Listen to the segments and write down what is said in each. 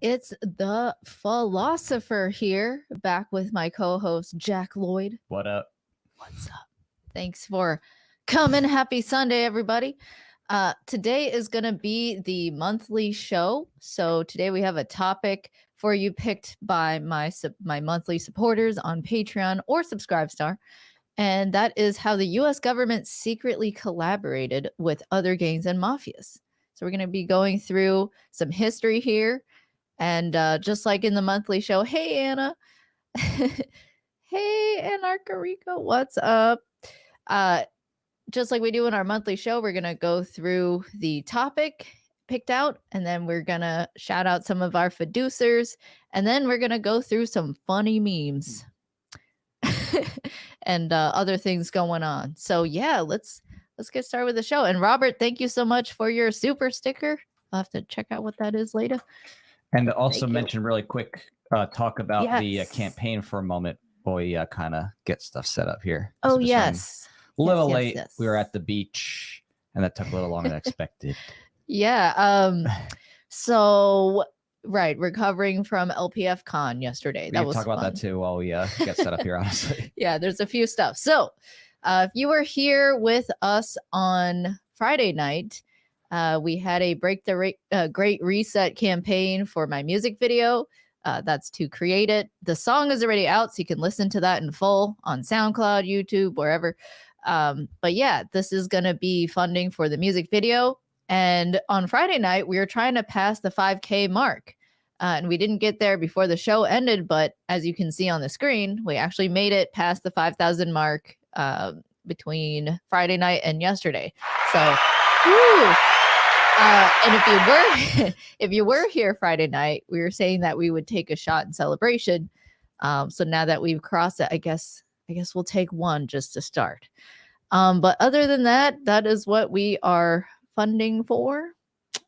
It's the philosopher here, back with my co-host Jack Lloyd. What up? What's up? Thanks for coming. Happy Sunday, everybody. Today is going to be the monthly show. So today we have a topic for you picked by my monthly supporters on Patreon or Subscribestar. And that is how the U.S. government secretly collaborated with other gangs and mafias. So we're going to be going through some history here. And just like in the monthly show, hey, Anna. Hey, Anarcharico, what's up? Just like we do in our monthly show, we're going to go through the topic picked out, and then we're going to shout out some of our fiducers, and then we're going to go through some funny memes and other things going on. So yeah, let's get started with the show. And Robert, thank you so much for your super sticker. I'll have to check out what that is later. And also mention really quick, talk about the campaign for a moment before we kind of get stuff set up here. Oh, yes. A little late. Yes. We were at the beach, and that took a little longer than expected. Yeah. So, right, recovering from LPF Con yesterday. We can talk about that too while we get set up here, honestly. Yeah, there's a few stuff. So, if you were here with us on Friday night, we had a Break the Great Reset campaign for my music video. That's to create it. The song is already out, so you can listen to that in full on SoundCloud, YouTube, wherever. But yeah, this is going to be funding for the music video. And on Friday night, we were trying to pass the 5K mark. And we didn't get there before the show ended. But as you can see on the screen, we actually made it past the 5,000 mark between Friday night and yesterday. So, woo! And if you were here Friday night, we were saying that we would take a shot in celebration. So now that we've crossed it, I guess we'll take one just to start. But other than that, that is what we are funding for,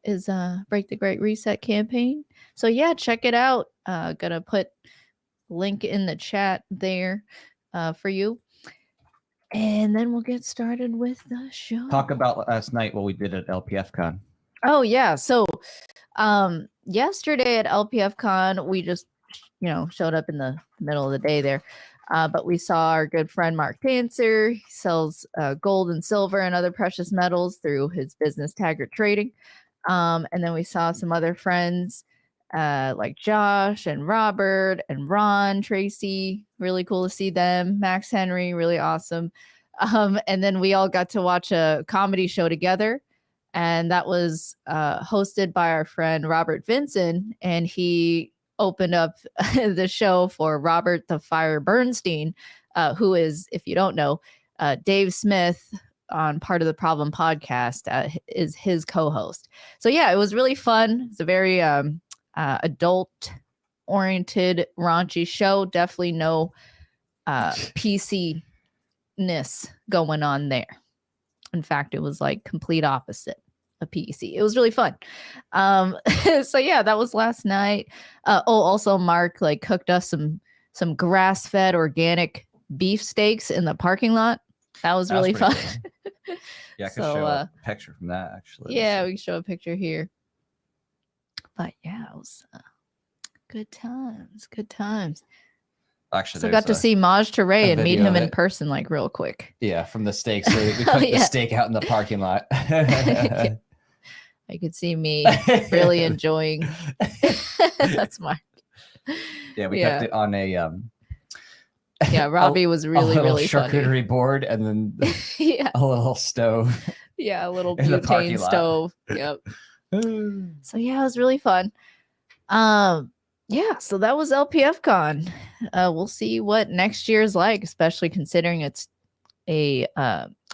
is Break the Great Reset campaign. So yeah, check it out. Gonna put link in the chat there for you. And then we'll get started with the show. Talk about last night what we did at LPF Con. Oh yeah, so yesterday at LPF Con, we just showed up in the middle of the day there, but we saw our good friend Mark Dancer. He sells gold and silver and other precious metals through his business Taggart Trading, and then we saw some other friends like Josh and Robert and Ron, Tracy. Really cool to see them. Max Henry, really awesome. And then we all got to watch a comedy show together. And that was hosted by our friend Robert Vinson, and he opened up the show for Robert the Fire Bernstein, who is, if you don't know, Dave Smith on Part of the Problem podcast is his co-host. So yeah, it was really fun. It's a very adult-oriented, raunchy show. Definitely no PC-ness going on there. In fact, it was like complete opposite a PC. It was really fun. So yeah, that was last night. Also Mark cooked us some grass-fed organic beef steaks in the parking lot. That was really fun. Cool. Yeah, I could show a picture from that actually. Yeah, we can show a picture here. But yeah, it was good times. Good times. Actually, so got to see Maj Touré and meet him in person real quick. Yeah, from the steaks. So we cooked the steak out in the parking lot. Yeah. I could see me really enjoying. That's Mark. Yeah, we kept it on a yeah, Robbie was really charcuterie funny. board, and then yeah, a little stove. Yeah, a little butane stove. Yep. So yeah, it was really fun. Yeah, so that was LPF Con. We'll see what next year is like, especially considering it's a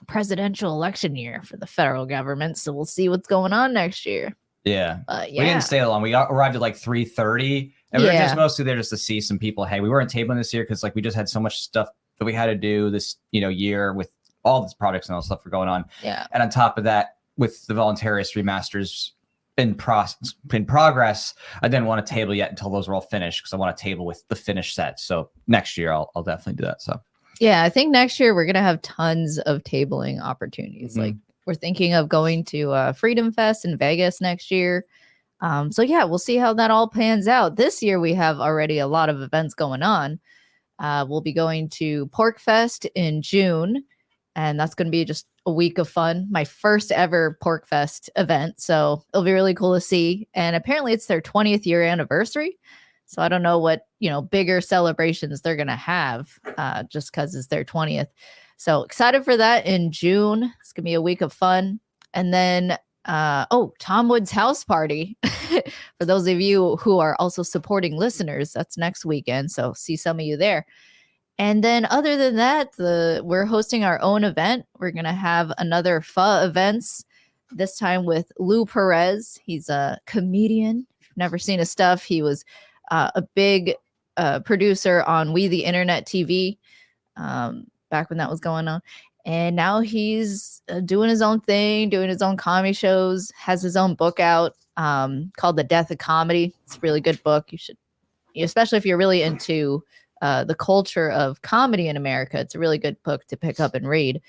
presidential election year for the federal government. So we'll see what's going on next year. Yeah. We didn't stay long. We arrived at 3:30, and we were just mostly there just to see some people. Hey, we weren't tabling this year because we just had so much stuff that we had to do this year with all these projects and all stuff going on. Yeah. And on top of that, with the Voluntarist remasters in progress, I didn't want to table yet until those were all finished, because I want to table with the finished set. So next year I'll definitely do that. So yeah, I think next year we're gonna have tons of tabling opportunities. We're thinking of going to Freedom Fest in Vegas next year. So yeah, we'll see how that all pans out. This year we have already a lot of events going on. We'll be going to Pork Fest in June, and that's going to be just a week of fun. My first ever Pork Fest event, so it'll be really cool to see. And apparently it's their 20th year anniversary. So I don't know what, bigger celebrations they're going to have just because it's their 20th. So excited for that in June. It's going to be a week of fun. And then, Tom Wood's house party. For those of you who are also supporting listeners, that's next weekend. So see some of you there. And then other than that, we're hosting our own event. We're going to have another pho events, this time with Lou Perez. He's a comedian. If you've never seen his stuff, he was a big producer on We the Internet TV back when that was going on. And now he's doing his own thing, doing his own comedy shows, has his own book out called The Death of Comedy. It's a really good book. You should, especially if you're really into the culture of comedy in America. It's a really good book to pick up and read.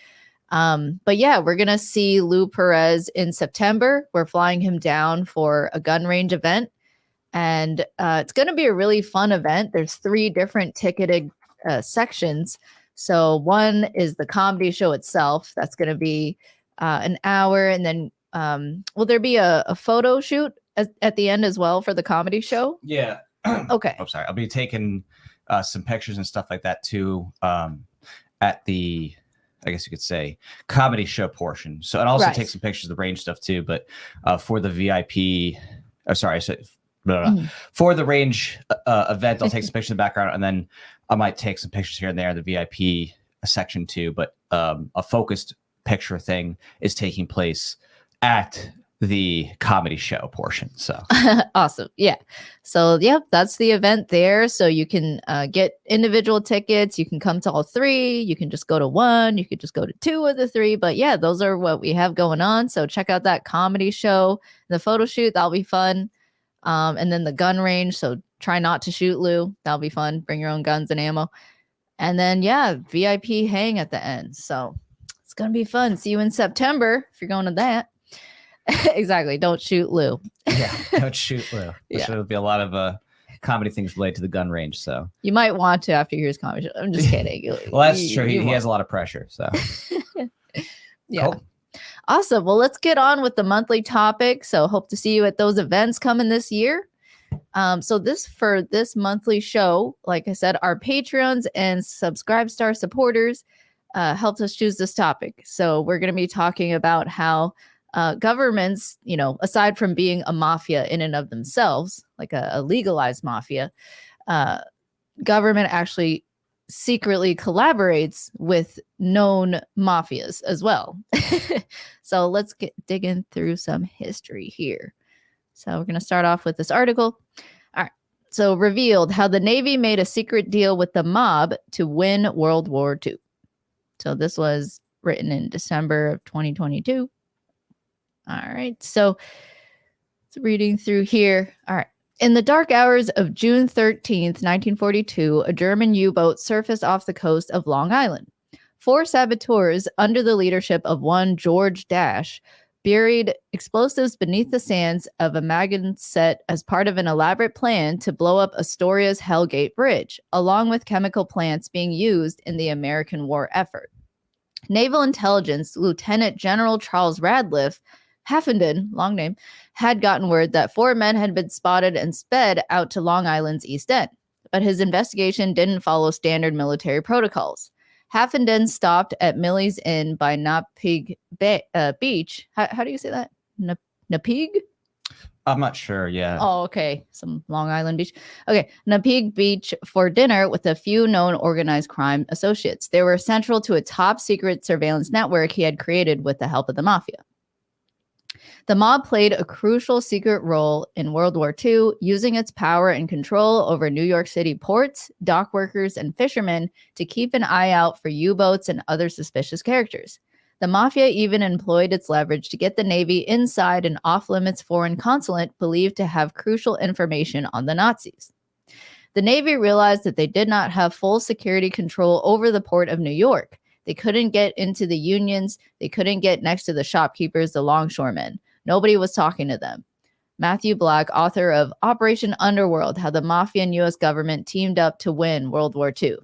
But yeah, we're going to see Lou Perez in September. We're flying him down for a gun range event. And it's going to be a really fun event. There's 3 different ticketed sections. So one is the comedy show itself. That's going to be an hour. And then will there be a photo shoot at the end as well for the comedy show? Yeah. Okay. I'm sorry. I'll be taking some pictures and stuff like that too at the, I guess you could say, comedy show portion. So, and also take some pictures of the range stuff too. But for the VIP, for the range event, I'll take some pictures in the background, and then I might take some pictures here and there in the VIP section too. But a focused picture thing is taking place at the comedy show portion. So awesome. Yeah. So that's the event there. So you can get individual tickets. You can come to all 3. You can just go to 1. You could just go to 2 of the 3. But yeah, those are what we have going on. So check out that comedy show, the photo shoot. That'll be fun. And then the gun range. So try not to shoot Lou. That'll be fun. Bring your own guns and ammo. And then, VIP hang at the end. So it's going to be fun. See you in September if you're going to that. Exactly. Don't shoot Lou. Yeah, don't shoot Lou. Yeah. There'll be a lot of comedy things related to the gun range. So you might want to after you hear his comedy show. I'm just kidding. Well, that's true. He has a lot of pressure. So yeah. Cool. Awesome. Well, let's get on with the monthly topic. So hope to see you at those events coming this year. So for this monthly show, like I said, our Patreons and Subscribe Star supporters helped us choose this topic. So we're going to be talking about how governments, aside from being a mafia in and of themselves, like a legalized mafia, government actually secretly collaborates with known mafias as well. So let's dig in through some history here. So we're going to start off with this article. All right. So revealed how the Navy made a secret deal with the mob to win World War II. So this was written in December of 2022. All right. So reading through here. All right. In the dark hours of June 13th, 1942, a German U-boat surfaced off the coast of Long Island. 4 saboteurs, under the leadership of one George Dash, buried explosives beneath the sands of a Magensett as part of an elaborate plan to blow up Astoria's Hellgate Bridge, along with chemical plants being used in the American war effort. Naval Intelligence Lieutenant General Charles Radcliffe, Haffenden, long name, had gotten word that 4 men had been spotted and sped out to Long Island's East End, but his investigation didn't follow standard military protocols. Haffenden stopped at Millie's Inn by Napeague Beach. How do you say that? Napeague? I'm not sure. Yeah. Oh, okay. Some Long Island beach. Okay. Napeague Beach for dinner with a few known organized crime associates. They were central to a top secret surveillance network he had created with the help of the mafia. The mob played a crucial secret role in World War II, using its power and control over New York City ports, dock workers, and fishermen to keep an eye out for U-boats and other suspicious characters. The mafia even employed its leverage to get the Navy inside an off-limits foreign consulate believed to have crucial information on the Nazis. The Navy realized that they did not have full security control over the port of New York. They couldn't get into the unions. They couldn't get next to the shopkeepers, the longshoremen. Nobody was talking to them. Matthew Black, author of Operation Underworld, How the Mafia and U.S. Government Teamed Up to Win World War II,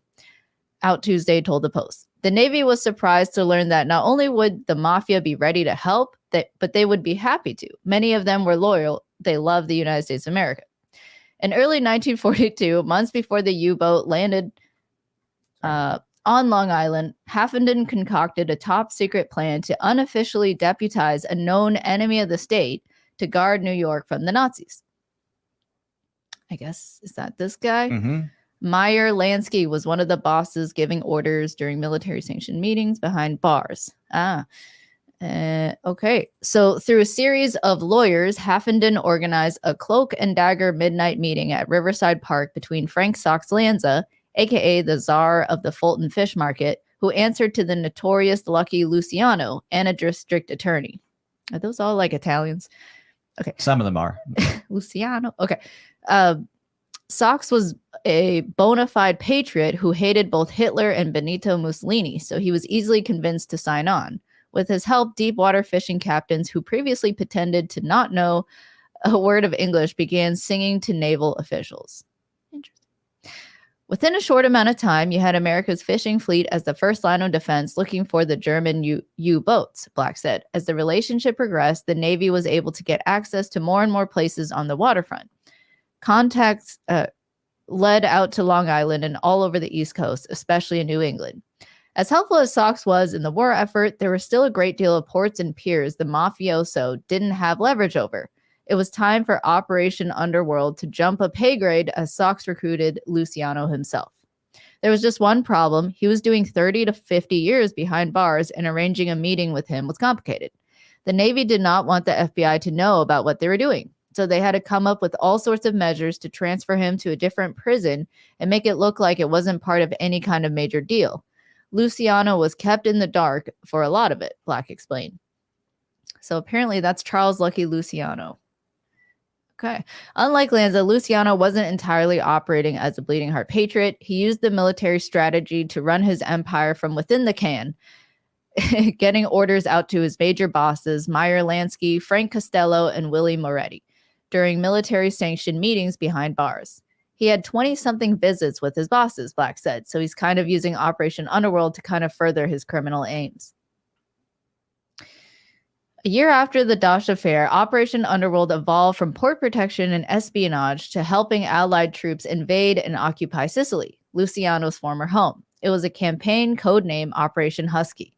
out Tuesday, told the Post. The Navy was surprised to learn that not only would the Mafia be ready to help, but they would be happy to. Many of them were loyal. They loved the United States of America. In early 1942, months before the U-boat landed on Long Island, Haffenden concocted a top-secret plan to unofficially deputize a known enemy of the state to guard New York from the Nazis. I guess, is that this guy? Mm-hmm. Meyer Lansky was one of the bosses giving orders during military-sanctioned meetings behind bars. Okay. So through a series of lawyers, Haffenden organized a cloak and dagger midnight meeting at Riverside Park between Frank Sox Lanza, a.k.a. the czar of the Fulton Fish Market, who answered to the notorious Lucky Luciano, and a district attorney. Are those all like Italians? Okay. Some of them are. Luciano. Okay. Sox was a bona fide patriot who hated both Hitler and Benito Mussolini, so he was easily convinced to sign on. With his help, deep-water fishing captains who previously pretended to not know a word of English began singing to naval officials. Interesting. Within a short amount of time, you had America's fishing fleet as the first line of defense looking for the German U-boats, Black said. As the relationship progressed, the Navy was able to get access to more and more places on the waterfront. Contacts led out to Long Island and all over the East Coast, especially in New England. As helpful as Sox was in the war effort, there was still a great deal of ports and piers the mafioso didn't have leverage over. It was time for Operation Underworld to jump a pay grade as Sox recruited Luciano himself. There was just one problem. He was doing 30 to 50 years behind bars, and arranging a meeting with him was complicated. The Navy did not want the FBI to know about what they were doing, so they had to come up with all sorts of measures to transfer him to a different prison and make it look like it wasn't part of any kind of major deal. Luciano was kept in the dark for a lot of it, Black explained. So apparently that's Charles Lucky Luciano. Okay. Unlike Lanza, Luciano wasn't entirely operating as a bleeding heart patriot. He used the military strategy to run his empire from within the can, getting orders out to his major bosses, Meyer Lansky, Frank Costello, and Willie Moretti, during military-sanctioned meetings behind bars. He had 20-something visits with his bosses, Black said, so he's kind of using Operation Underworld to kind of further his criminal aims. A year after the Daesh affair, Operation Underworld evolved from port protection and espionage to helping Allied troops invade and occupy Sicily, Luciano's former home. It was a campaign codename Operation Husky.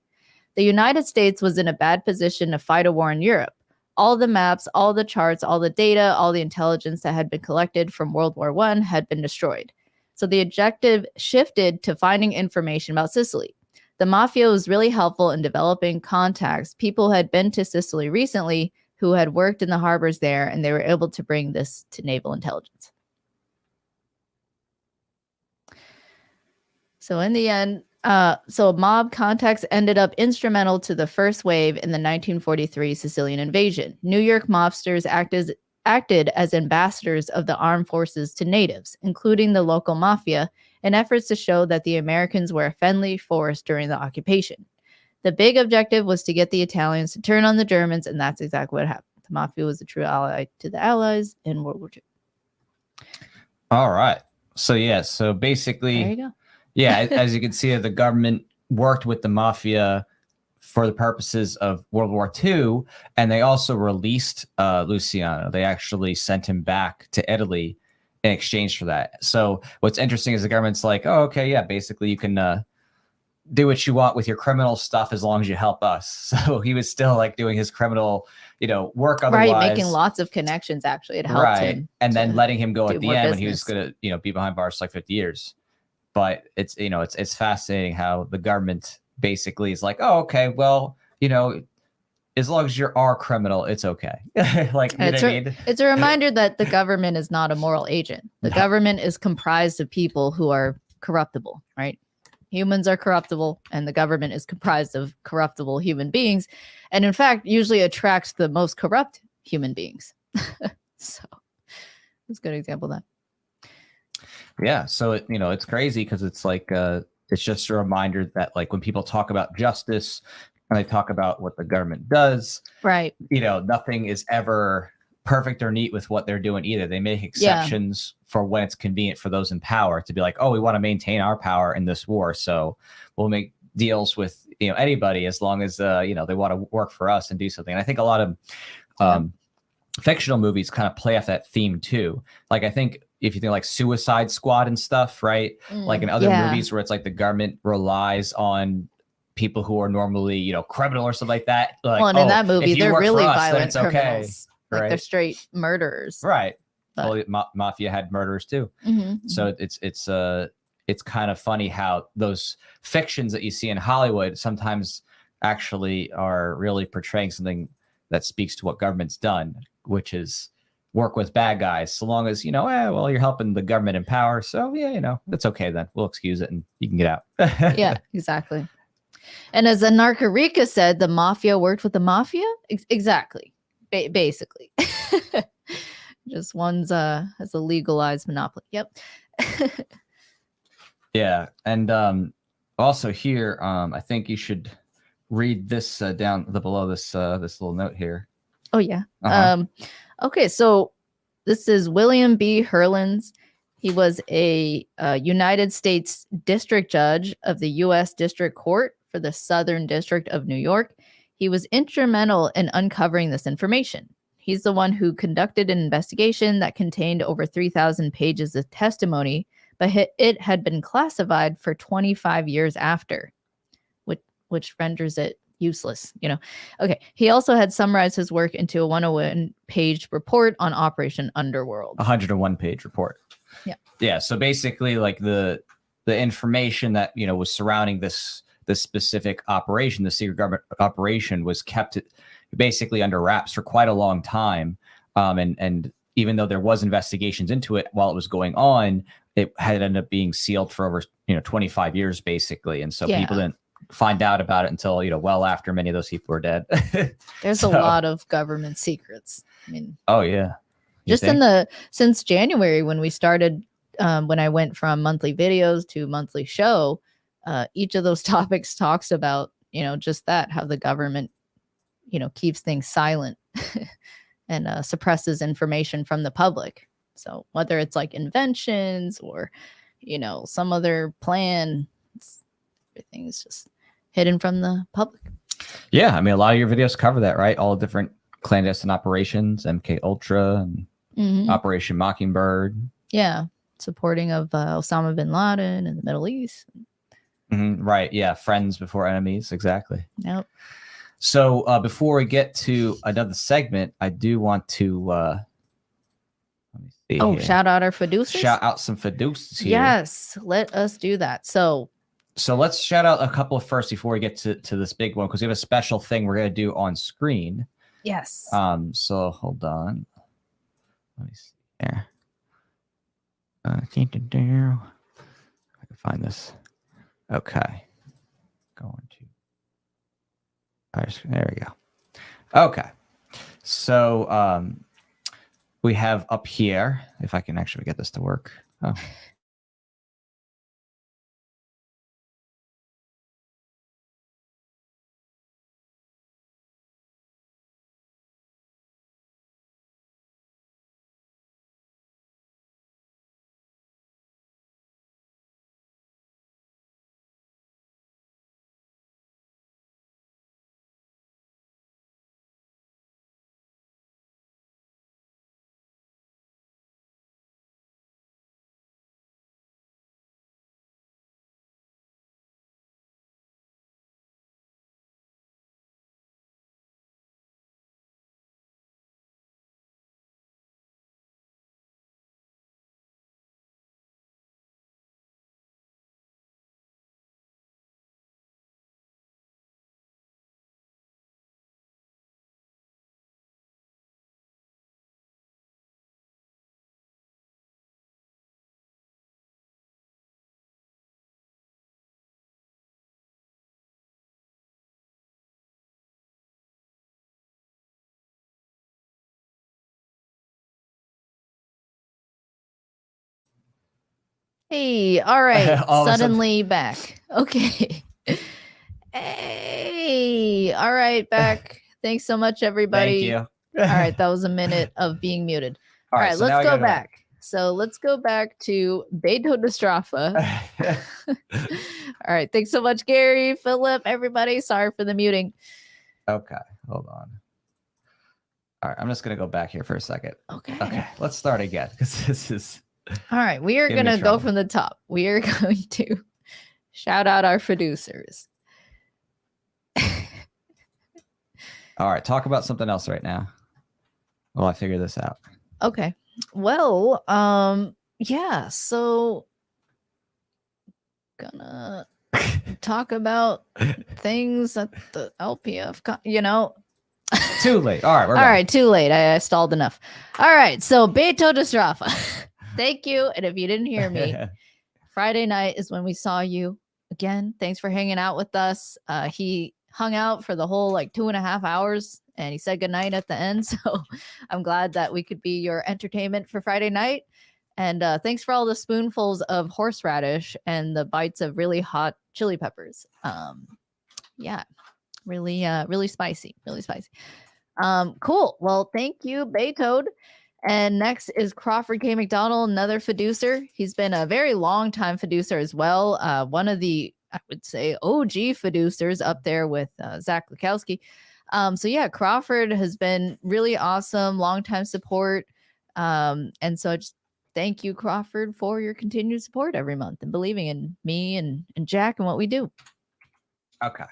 The United States was in a bad position to fight a war in Europe. All the maps, all the charts, all the data, all the intelligence that had been collected from World War I had been destroyed. So the objective shifted to finding information about Sicily. The Mafia was really helpful in developing contacts. People had been to Sicily recently who had worked in the harbors there, and they were able to bring this to naval intelligence. So in the end, mob contacts ended up instrumental to the first wave in the 1943 Sicilian invasion. New York mobsters acted as ambassadors of the armed forces to natives, including the local mafia, in efforts to show that the Americans were a friendly force during the occupation. The big objective was to get the Italians to turn on the Germans, and that's exactly what happened. The mafia was a true ally to the Allies in World War II. All right. So basically, there you go. Yeah, as you can see, the government worked with the mafia for the purposes of World War II, and they also released Luciano. They actually sent him back to Italy in exchange for that. So what's interesting is the government's like, oh, okay, yeah, basically you can do what you want with your criminal stuff as long as you help us. So he was still like doing his criminal, work otherwise. Right, making lots of connections, actually. It helped him. And then letting him go at the end business. when he was going to, be behind bars for like 50 years. But it's, it's fascinating how the government basically is like, oh, okay, well, as long as you're our criminal, it's okay. Like, it's a reminder that the government is not a moral agent. The government is comprised of people who are corruptible, right? Humans are corruptible, and the government is comprised of corruptible human beings. And in fact, usually attracts the most corrupt human beings. So that's a good example of that. Yeah, so it's crazy because it's like it's just a reminder that like when people talk about justice and they talk about what the government does, right? Nothing is ever perfect or neat with what they're doing either. They make exceptions for when it's convenient for those in power to be like, oh, we want to maintain our power in this war, so we'll make deals with anybody as long as they want to work for us and do something. And I think a lot of fictional movies kind of play off that theme too. Like I think if you think like Suicide Squad and stuff, right? Like in other movies where it's like the government relies on people who are normally criminal or something like that. Like, well, and in that movie, they're really violent criminals. Okay, like right? They're straight murderers. Right. Well, Mafia had murderers too. So it's kind of funny how those fictions that you see in Hollywood sometimes actually are really portraying something that speaks to what government's done, which is work with bad guys. So long as, well, you're helping the government in power. So yeah, that's okay then. We'll excuse it and you can get out. Yeah, exactly. And as Anarcharica said, the mafia worked with the mafia. Exactly. Basically. Just one's has a legalized monopoly. Yep. Yeah. And also here, I think you should read this down below this little note here. Oh yeah. Okay, so this is William B. Hurlins. He was a United States District Judge of the U.S. District Court for the Southern District of New York. He was instrumental in uncovering this information. He's the one who conducted an investigation that contained over 3,000 pages of testimony, but it had been classified for 25 years after, which renders it useless, Okay. He also had summarized his work into a 101-page report on Operation Underworld. 101-page report. Yeah. Yeah. So basically, like the information that was surrounding this specific operation, the secret government operation, was kept basically under wraps for quite a long time. And even though there was investigations into it while it was going on, it had ended up being sealed for over 25 years basically. And so people didn't find out about it until well after many of those people were dead. There's a lot of government secrets. I mean, oh yeah, just since January when we started, when I went from monthly videos to monthly show, each of those topics talks about just that, how the government keeps things silent and suppresses information from the public. So whether it's like inventions or some other plan, everything's just hidden from the public. Yeah, I mean, a lot of your videos cover that, right? All the different clandestine operations, MK Ultra, and Operation Mockingbird. Yeah, supporting of Osama bin Laden in the Middle East. Right, yeah, friends before enemies, exactly. Yep. So before we get to another segment, I do want to let me see. Oh, shout out our Fiduces. Shout out some Fiduces here. Yes, let us do that. So let's shout out a couple of first before we get to this big one, because we have a special thing we're going to do on screen. Yes. So hold on. Let me see here. I can find this. Okay. Going to. There we go. Okay. So we have up here, if I can actually get this to work. Oh. Hey, all right. Suddenly back. Okay. Hey, all right, back. Thanks so much, everybody. Thank you. All right, that was a minute of being muted. All right, so now let's I go gotta- back. So let's go back to Beto de Strafa. All right, thanks so much, Gary, Philip, everybody. Sorry for the muting. Okay, hold on. All right, I'm just gonna go back here for a second. Okay, let's start again because this is. All right, we are gonna go from the top. We are going to shout out our producers. All right, talk about something else right now. While I figure this out. Okay. Well, yeah, so gonna talk about things at the LPF, Too late. All right, all right, too late. I stalled enough. All right, so Beto de Strafa. Thank you. And if you didn't hear me, Friday night is when we saw you again. Thanks for hanging out with us. He hung out for the whole like 2.5 hours and he said goodnight at the end. So I'm glad that we could be your entertainment for Friday night. And thanks for all the spoonfuls of horseradish and the bites of really hot chili peppers. Yeah, really spicy, cool. Well, thank you, Beethoven. And next is Crawford K. McDonald, another fiducer. He's been a very long time fiducer as well. One of the, I would say, OG fiducers up there with Zach Lukowski. So yeah, Crawford has been really awesome, long-time support. And so just thank you, Crawford, for your continued support every month and believing in me and Jack and what we do. Okay.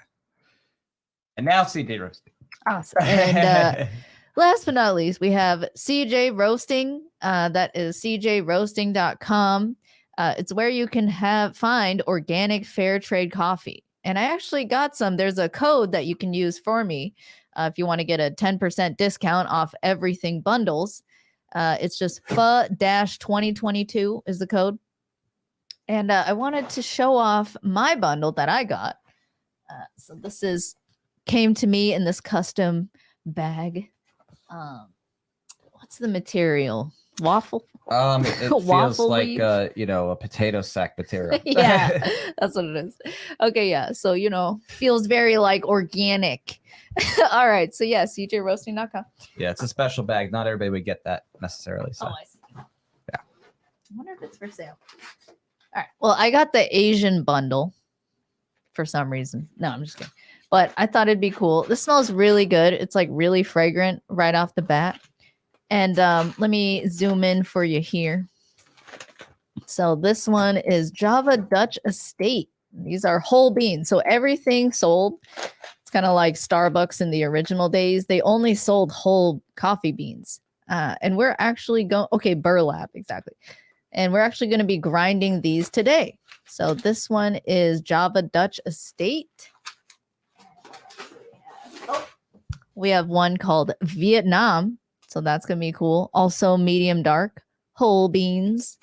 And now CJ Roasting. Awesome. And last but not least, we have CJ Roasting. That is cjroasting.com. It's where you can find organic fair trade coffee. And I actually got some. There's a code that you can use for me if you want to get a 10% discount off everything bundles. It's just FA-2022 is the code. And I wanted to show off my bundle that I got. So this came to me in this custom bag. What's the material? Waffle? It feels like a potato sack material. Yeah, that's what it is. Okay, yeah. So feels very like organic. All right. So yeah, cjroasting.com. Yeah, it's a special bag. Not everybody would get that necessarily. So. Oh, I see. Yeah. I wonder if it's for sale. All right. Well, I got the Asian bundle for some reason. No, I'm just kidding. But I thought it'd be cool. This smells really good. It's like really fragrant right off the bat. And let me zoom in for you here. So this one is Java Dutch Estate. These are whole beans. So everything sold. It's kind of like Starbucks in the original days. They only sold whole coffee beans. And we're actually going, burlap, exactly. And we're actually going to be grinding these today. So this one is Java Dutch Estate. We have one called Vietnam. So that's going to be cool. Also medium dark, whole beans.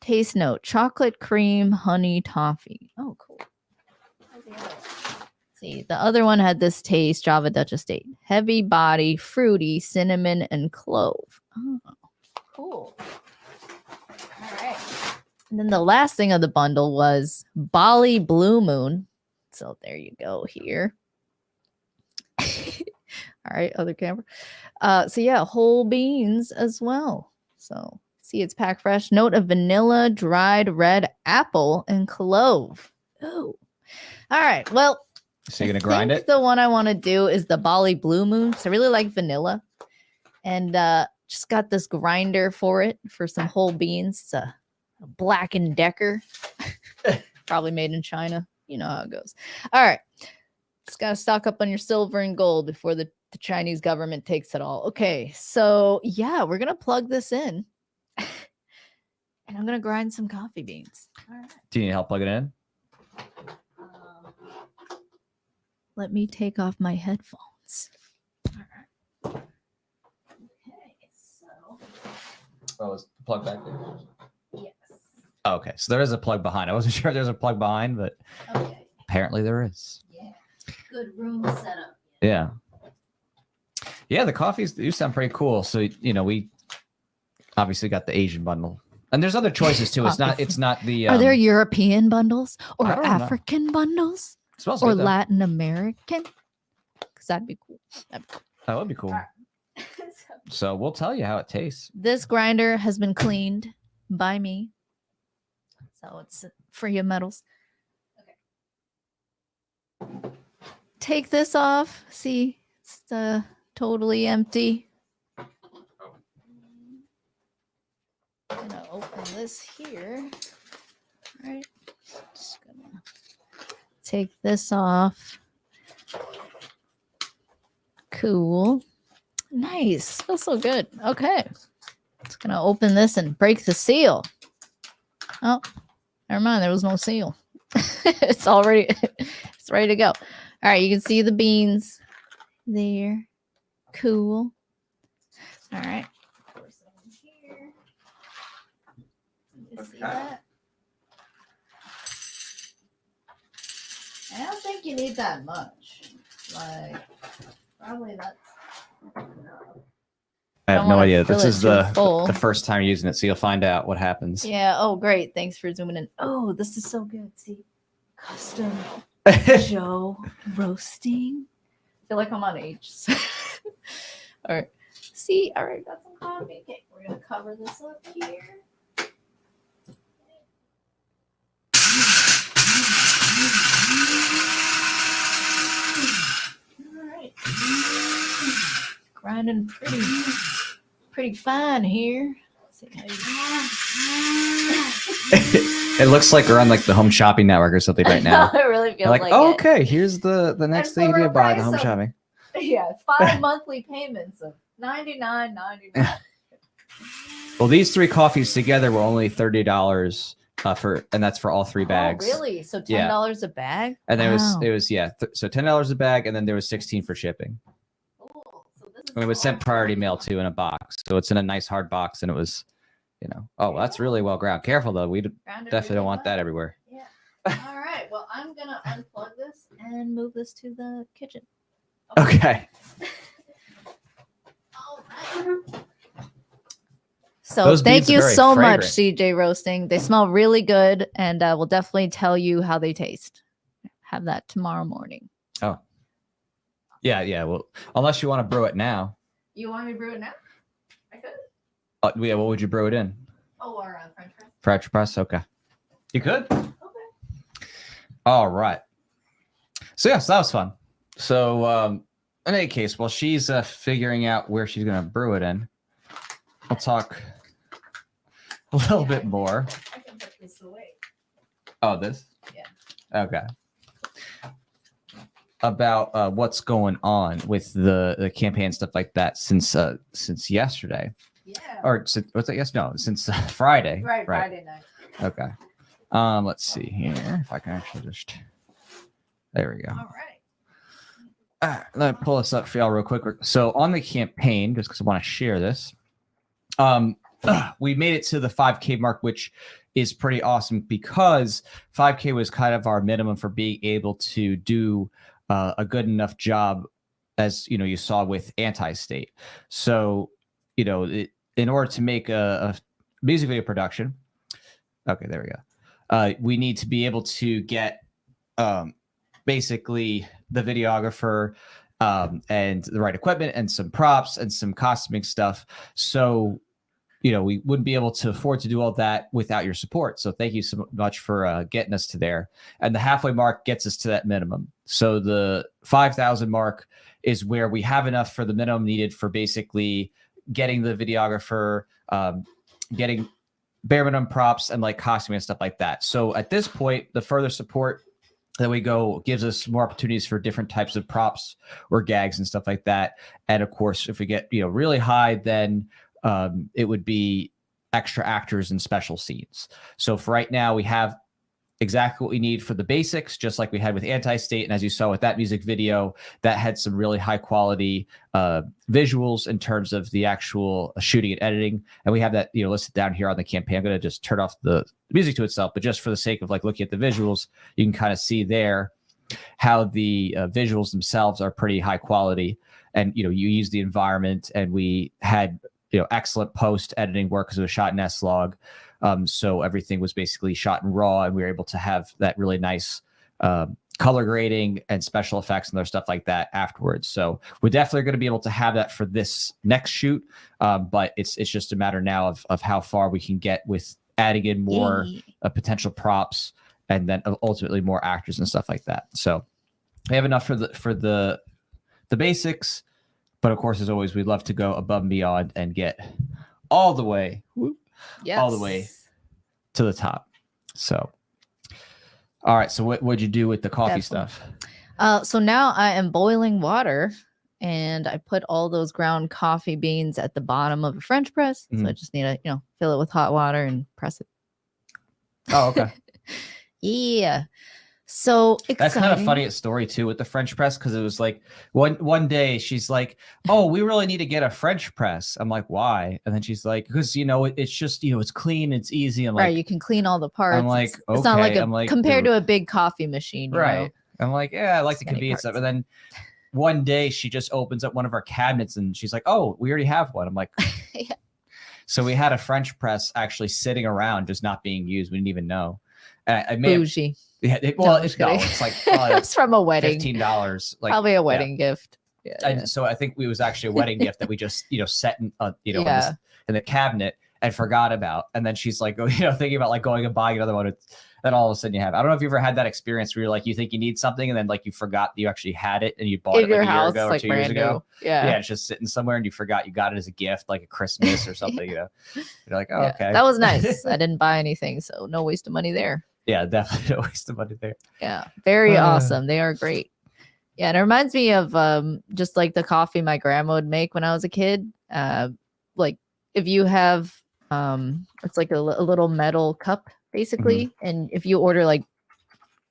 Taste note, chocolate cream, honey, toffee. Oh, cool. See, the other one had this taste, Java Dutch Estate. Heavy body, fruity, cinnamon, and clove. Oh, cool. All right. And then the last thing of the bundle was Bali Blue Moon. So there you go here. All right, other camera. So yeah, whole beans as well. So see, it's packed fresh. Note of vanilla, dried red apple, and clove. Oh, all right. Well, so you're gonna grind it. The one I want to do is the Bali Blue Moon. So I really like vanilla, and just got this grinder for it for some whole beans. It's a Black & Decker, probably made in China. You know how it goes. All right. Just got to stock up on your silver and gold before the Chinese government takes it all. Okay, so yeah, we're going to plug this in. And I'm going to grind some coffee beans. All right. Do you need help plugging it in? Let me take off my headphones. All right. Okay, so. Oh, is the plug back there? Yes. Oh, okay, so there is a plug behind. I wasn't sure if there's a plug behind, but apparently there is. Yeah. Good room setup. Yeah. Yeah, the coffees do sound pretty cool. So, we obviously got the Asian bundle. And there's other choices too. It's not the Are there European bundles or I don't African bundles? It smells or good, though. Latin American? Because that'd be cool. That would be cool. Right. So we'll tell you how it tastes. This grinder has been cleaned by me, so it's free of metals. Okay. Take this off. See, it's totally empty. I'm gonna open this here. All right. Just gonna take this off. Cool. Nice. Feels so good. Okay. Just gonna open this and break the seal. Oh, never mind. There was no seal. It's ready to go. All right. You can see the beans there. Cool. All right. Pour some in here. You can see that. I don't think you need that much. Like, probably that's enough. I have no idea. This is the first time using it, so you'll find out what happens. Yeah. Oh, great. Thanks for zooming in. Oh, this is so good. See, custom Joe roasting. I feel like I'm on H. All right. See, all right, got some coffee. Okay, we're gonna cover this up here. All right. Grinding pretty fine here. It looks like we're on like the Home Shopping Network or something right now. It really feels like oh, okay, here's the next thing you need to buy the Home Shopping. Yeah, 5 monthly payments of $99.99. Well, these 3 coffees together were only $30 and that's for all 3 bags. Oh, really? So $10 a bag? And there was so $10 a bag, and then there was $16 for shipping. Cool. So this is And it was sent priority mail too in a box, so it's in a nice hard box, and it was, oh, well, that's really well ground. Careful though, we definitely don't want that everywhere. Yeah. All right. Well, I'm gonna unplug this and move this to the kitchen. Okay. All right. So thank you so much, CJ Roasting. They smell really good, and we'll definitely tell you how they taste. Have that tomorrow morning. Oh. Yeah. Well, unless you want to brew it now. You want me to brew it now? I could. Yeah. What would you brew it in? Oh, or French press. French press. Okay. You could. Okay. All right. So yes, that was fun. So in any case, while she's figuring out where she's gonna brew it in, I'll talk a little bit more. I can put this away. Oh, this? Yeah. Okay. About what's going on with the campaign, stuff like that since yesterday. Yeah. Or what's that? Yes, no, since Friday. Right. Friday night. Okay. Let's see here if I can actually just. There we go. All right. Let me pull this up for y'all real quick. So on the campaign, just because I want to share this, we made it to the 5K mark, which is pretty awesome because 5K was kind of our minimum for being able to do a good enough job, as you saw with Anti-State. So in order to make a music video production, okay, there we go. We need to be able to get basically the videographer and the right equipment and some props and some costuming stuff. So we wouldn't be able to afford to do all that without your support. So thank you so much for getting us to there. And the halfway mark gets us to that minimum. So the 5,000 mark is where we have enough for the minimum needed for basically getting the videographer, getting bare minimum props and like costuming and stuff like that. So at this point, the further support that we go gives us more opportunities for different types of props or gags and stuff like that. And of course, if we get really high, then it would be extra actors and special scenes. So for right now, we have exactly what we need for the basics, just like we had with Anti-State. And as you saw with that music video, that had some really high quality visuals in terms of the actual shooting and editing. And we have that listed down here on the campaign. I'm going to just turn off the music to itself, but just for the sake of like looking at the visuals, you can kind of see there how the visuals themselves are pretty high quality. And you use the environment, and we had excellent post editing work because it was shot in S-Log. So everything was basically shot in RAW, and we were able to have that really nice color grading and special effects and other stuff like that afterwards. So we're definitely going to be able to have that for this next shoot. But it's just a matter now of how far we can get with adding in more potential props and then ultimately more actors and stuff like that. So we have enough for the basics, but of course, as always, we'd love to go above and beyond and get all the way to the top. So, all right. So what'd you do with the coffee stuff? So now I am boiling water, and I put all those ground coffee beans at the bottom of a French press. So I just need to, fill it with hot water and press it. Oh, okay. Yeah. So exciting. That's kind of funny story too with the French press, because it was like one day she's like, "Oh, we really need to get a French press." I'm like, "Why?" And then she's like, "Because it's just it's clean, it's easy." I'm like, right, you can clean all the parts. I'm like, it's not like compared to a big coffee machine, right? I'm like, yeah, I like the convenience of it. And then one day she just opens up one of our cabinets and she's like, "Oh, we already have one." I'm like, yeah. So we had a French press actually sitting around, just not being used. We didn't even know. I made bougie. Yeah, it's like it's from a wedding. $15, like probably a wedding gift. Yeah. So I think it was actually a wedding gift that we just set in in the cabinet and forgot about. And then she's like, thinking about like going and buying another one. Then all of a sudden you have. I don't know if you ever had that experience where you're like, you think you need something and then like you forgot you actually had it and you bought it like a year ago or 2 years ago. Yeah, it's just sitting somewhere and you forgot you got it as a gift, like a Christmas or something. You're like, oh, okay, that was nice. I didn't buy anything, so no waste of money there. Yeah, definitely no waste of money there. Yeah, very awesome. They are great. Yeah, and it reminds me of just like the coffee my grandma would make when I was a kid. Like if you have it's like a little metal cup basically, and if you order like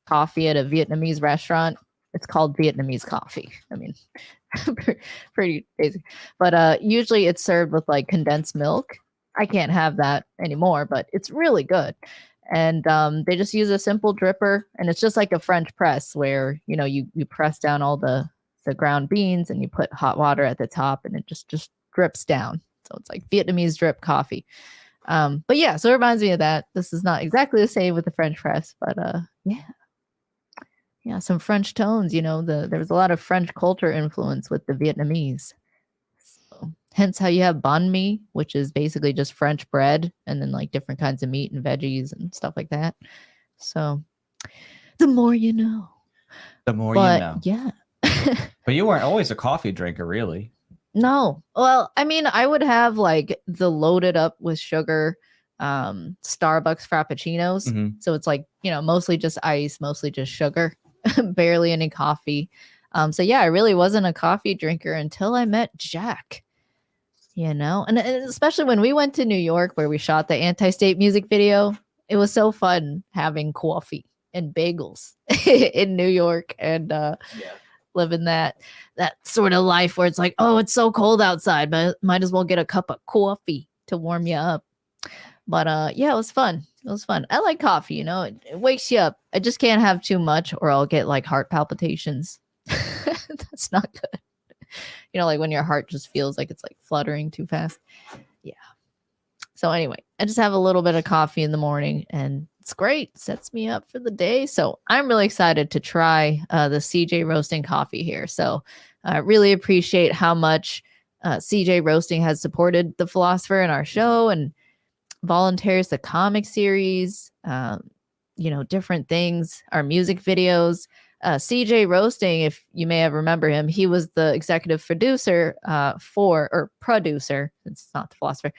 coffee at a Vietnamese restaurant, it's called Vietnamese coffee. I mean, pretty basic. But usually it's served with like condensed milk. I can't have that anymore, but it's really good. And they just use a simple dripper, and it's just like a French press where you press down all the ground beans and you put hot water at the top, and it just drips down. So it's like Vietnamese drip coffee. But yeah, so it reminds me of that. This is not exactly the same with the French press, but yeah, some French tones. There was a lot of French culture influence with the Vietnamese. Hence how you have banh mi, which is basically just French bread and then like different kinds of meat and veggies and stuff like that. So the more you know. The more you know. Yeah. But you weren't always a coffee drinker, really. No. Well, I mean, I would have like the loaded up with sugar Starbucks Frappuccinos. So it's like, mostly just ice, mostly just sugar, barely any coffee. So yeah, I really wasn't a coffee drinker until I met Jack. And especially when we went to New York where we shot the Anti-State music video, it was so fun having coffee and bagels in New York and living that sort of life where it's like, oh, it's so cold outside, but might as well get a cup of coffee to warm you up. But yeah, it was fun. It was fun. I like coffee, it wakes you up. I just can't have too much or I'll get like heart palpitations. That's not good. Like when your heart just feels like it's like fluttering too fast. Yeah. So anyway, I just have a little bit of coffee in the morning and it's great. Sets me up for the day. So I'm really excited to try the CJ Roasting coffee here. So I really appreciate how much CJ Roasting has supported The Philosopher in our show and volunteers the comic series, different things, our music videos. CJ Roasting, if you may have remember him, he was the executive producer producer, since it's not The Philosopher,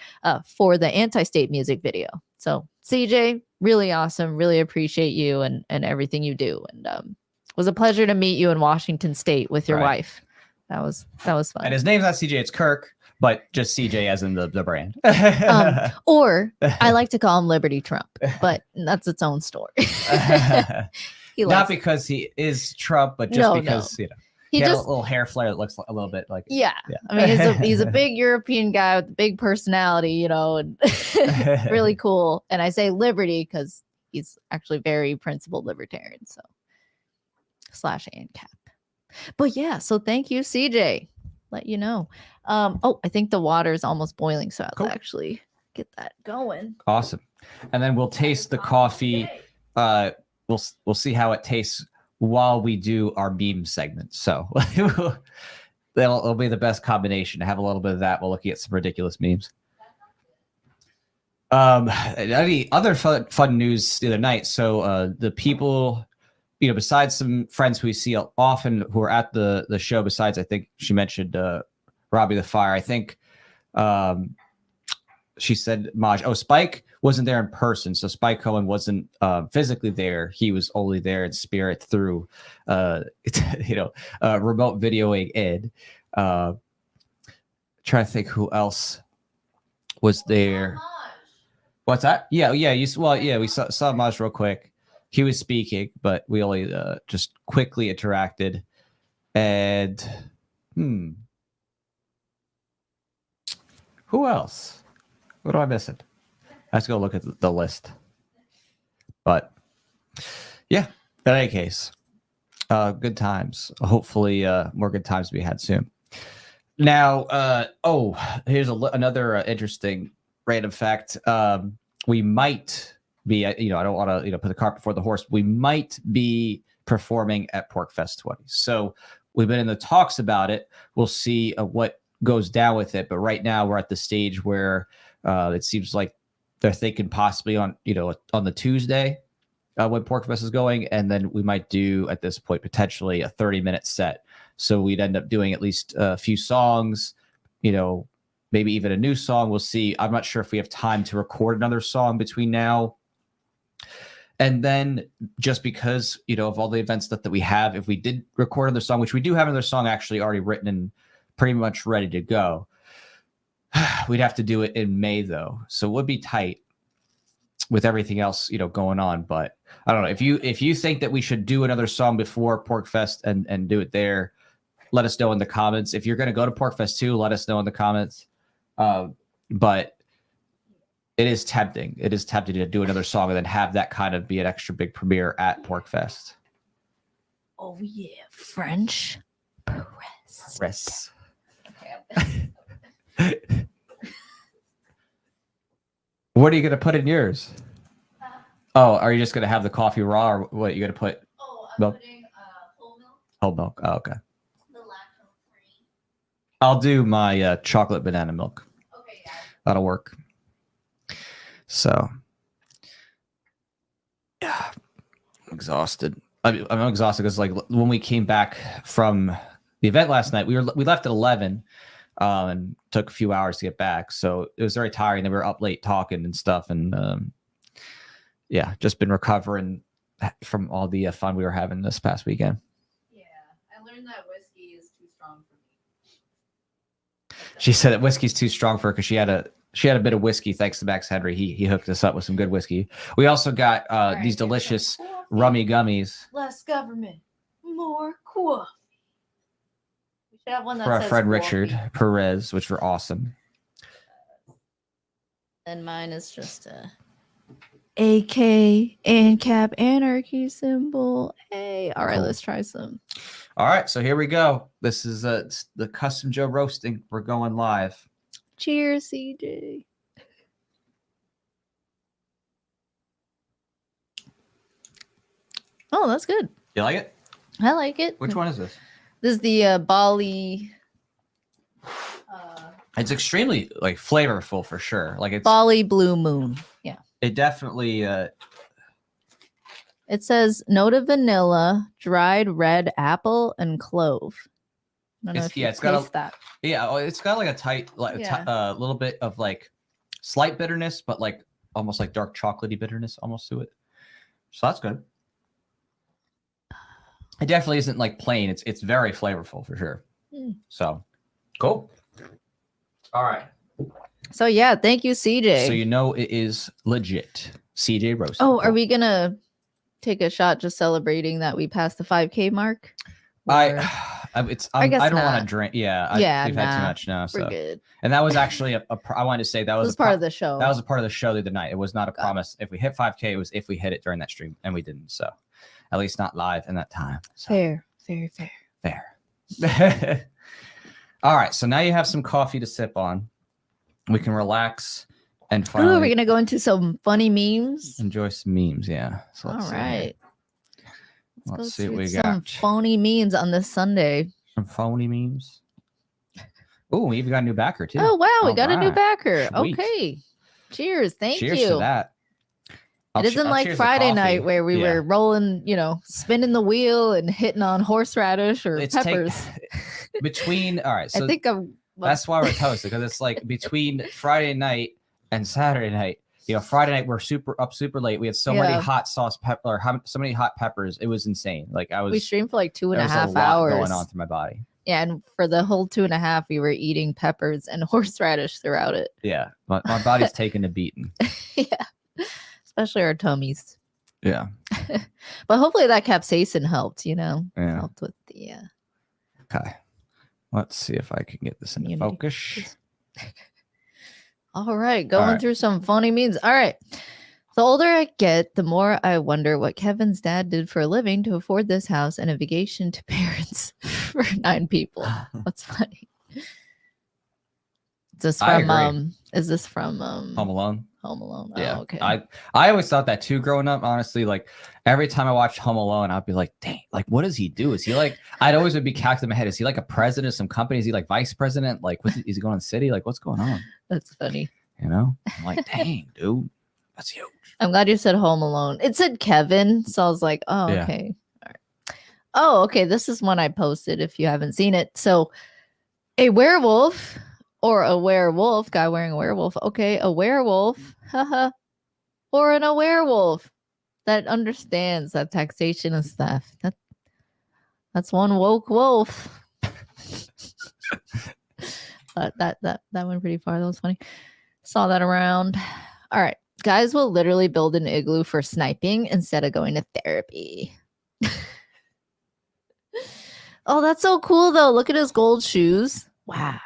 for the Anti-State music video. So CJ, really awesome. Really appreciate you and everything you do. And it was a pleasure to meet you in Washington State with your wife. That was fun. And his name's not CJ, it's Kirk, but just CJ as in the brand. Or I like to call him Liberty Trump, but that's its own story. Not because he is Trump, but just because he has a little hair flare that looks a little bit like I mean, he's a big European guy with a big personality, and really cool. And I say liberty because he's actually very principled libertarian. So /ANCAP. But yeah, so thank you, CJ. Let you know. I think the water is almost boiling, so I'll actually get that going. Awesome. And then we'll taste the coffee. We'll see how it tastes while we do our meme segment. So it'll be the best combination to have a little bit of that while looking at some ridiculous memes. Any other fun news the other night? So the people, besides some friends who we see often who are at the show, besides I think she mentioned Robbie the Fire. I think she said Maj. Oh, Spike wasn't there in person, so Spike Cohen wasn't physically there. He was only there in spirit through remote videoing Ed. Trying to think who else was there. What's that? Yeah. We saw Maj real quick. He was speaking, but we only just quickly interacted. And who else? What am I missing? I have to go look at the list. But yeah, in any case, good times. Hopefully, more good times to be had soon. Now, here's another interesting random fact. We might be, I don't want to, put the cart before the horse. We might be performing at PorkFest 20. So we've been in the talks about it. We'll see what goes down with it. But right now we're at the stage where it seems like they're thinking possibly on the Tuesday when PorkFest is going. And then we might do at this point, potentially a 30-minute set. So we'd end up doing at least a few songs, maybe even a new song. We'll see. I'm not sure if we have time to record another song between now. And then just because, of all the events that we have, if we did record another song, which we do have another song actually already written and pretty much ready to go, we'd have to do it in May though. So it would be tight with everything else, going on. But I don't know if you think that we should do another song before PorkFest and do it there, let us know in the comments. If you're going to go to PorkFest 2, let us know in the comments. But it is tempting. It is tempting to do another song and then have that kind of be an extra big premiere at PorkFest. Oh yeah, French press. Okay. What are you gonna put in yours? Oh, are you just gonna have the coffee raw, or what? Are you gonna put? Oh, I'm milk? putting whole milk. Whole milk. Oh, okay. The lactose-free. I'll do my chocolate banana milk. Okay, yeah. That'll work. So, yeah, I'm exhausted. I'm exhausted because when we came back from the event last night, we left at 11, and took a few hours to get back. So it was very tiring. They were up late talking and stuff, and just been recovering from all the fun we were having this past weekend. Yeah, I learned that whiskey is too strong for me. She said that whiskey's too strong for her because she had a bit of whiskey thanks to Max Henry. He hooked us up with some good whiskey. We also got these delicious rummy gummies. Less government, more coffee. We should have one that for our says friend coffee. Richard Perez, which were awesome. And mine is just a AK and cap anarchy symbol. Hey, all right, Cool. Let's try some. All right, so here we go. This is the Custom Joe roasting. We're going live. Cheers, CJ. Oh, that's good. You like it? I like it. Which one is this? This is the Bali. It's extremely flavorful for sure. It's Bali Blue Moon. Yeah. It definitely. It says note of vanilla, dried red apple, and clove. I don't know if you it's got taste that. Yeah, it's got a tight, little bit of slight bitterness, but almost dark chocolatey bitterness almost to it. So that's good. It definitely isn't plain. It's very flavorful for sure. So cool. All right. So yeah, thank you, CJ. So it is legit. CJ roast. Oh, are we gonna take a shot just celebrating that we passed the 5K mark? I don't want to drink. Yeah, we've had too much now. So we're good. And that was actually I wanted to say that was part of the show. That was a part of the show the other night. It was not a promise. If we hit 5K, it was if we hit it during that stream, and we didn't. So at least not live in that time. So. Fair, very fair. All right, so now you have some coffee to sip on. We can relax and finally. Ooh, we're gonna go into some funny memes. Enjoy some memes, yeah. So all right. Let's see what we some got. phony memes on this Sunday. Some phony memes. Oh, we even got a new backer too. Oh wow, we got a new right. backer. Sweet. Okay. Cheers. Thank Cheers you. to that. It isn't like Friday night where we were rolling, spinning the wheel and hitting on horseradish or peppers. Between, all right. So I think that's why we're toasted, because it's like between Friday night and Saturday night. Friday night we're up super late. We had so many hot sauce so many hot peppers. It was insane. Like we streamed for like 2.5 hours. There was a lot going on through my body. Yeah, and for the whole 2.5, we were eating peppers and horseradish throughout it. Yeah, my body's taking a beating. Yeah, especially our tummies. Yeah, but hopefully that capsaicin helped. Helped with the. Okay, let's see if I can get this into focus. All right, going through some funny memes. All right. The older I get, the more I wonder what Kevin's dad did for a living to afford this house and a vacation to Paris for 9 people. What's funny? Is this from Home Alone? Home Alone. Yeah. Oh, okay. I always thought that too growing up, honestly. Like every time I watched Home Alone, I'd be like, dang, like what does he do? Is he like, I'd always would be calculating in my head, is he like a president of some company? Is he like vice president? Like is he going to the city? Like what's going on? That's funny. I'm like, dang, dude. That's huge. I'm glad you said Home Alone. It said Kevin, so I was like, oh, okay. All right. Oh, okay. This is one I posted if you haven't seen it. So a werewolf or a werewolf, guy wearing a werewolf. Okay, a werewolf, haha, or a werewolf that understands that taxation is theft. That's one woke wolf. that went pretty far. That was funny. Saw that around. All right. Guys will literally build an igloo for sniping instead of going to therapy. Oh, that's so cool, though. Look at his gold shoes. Wow.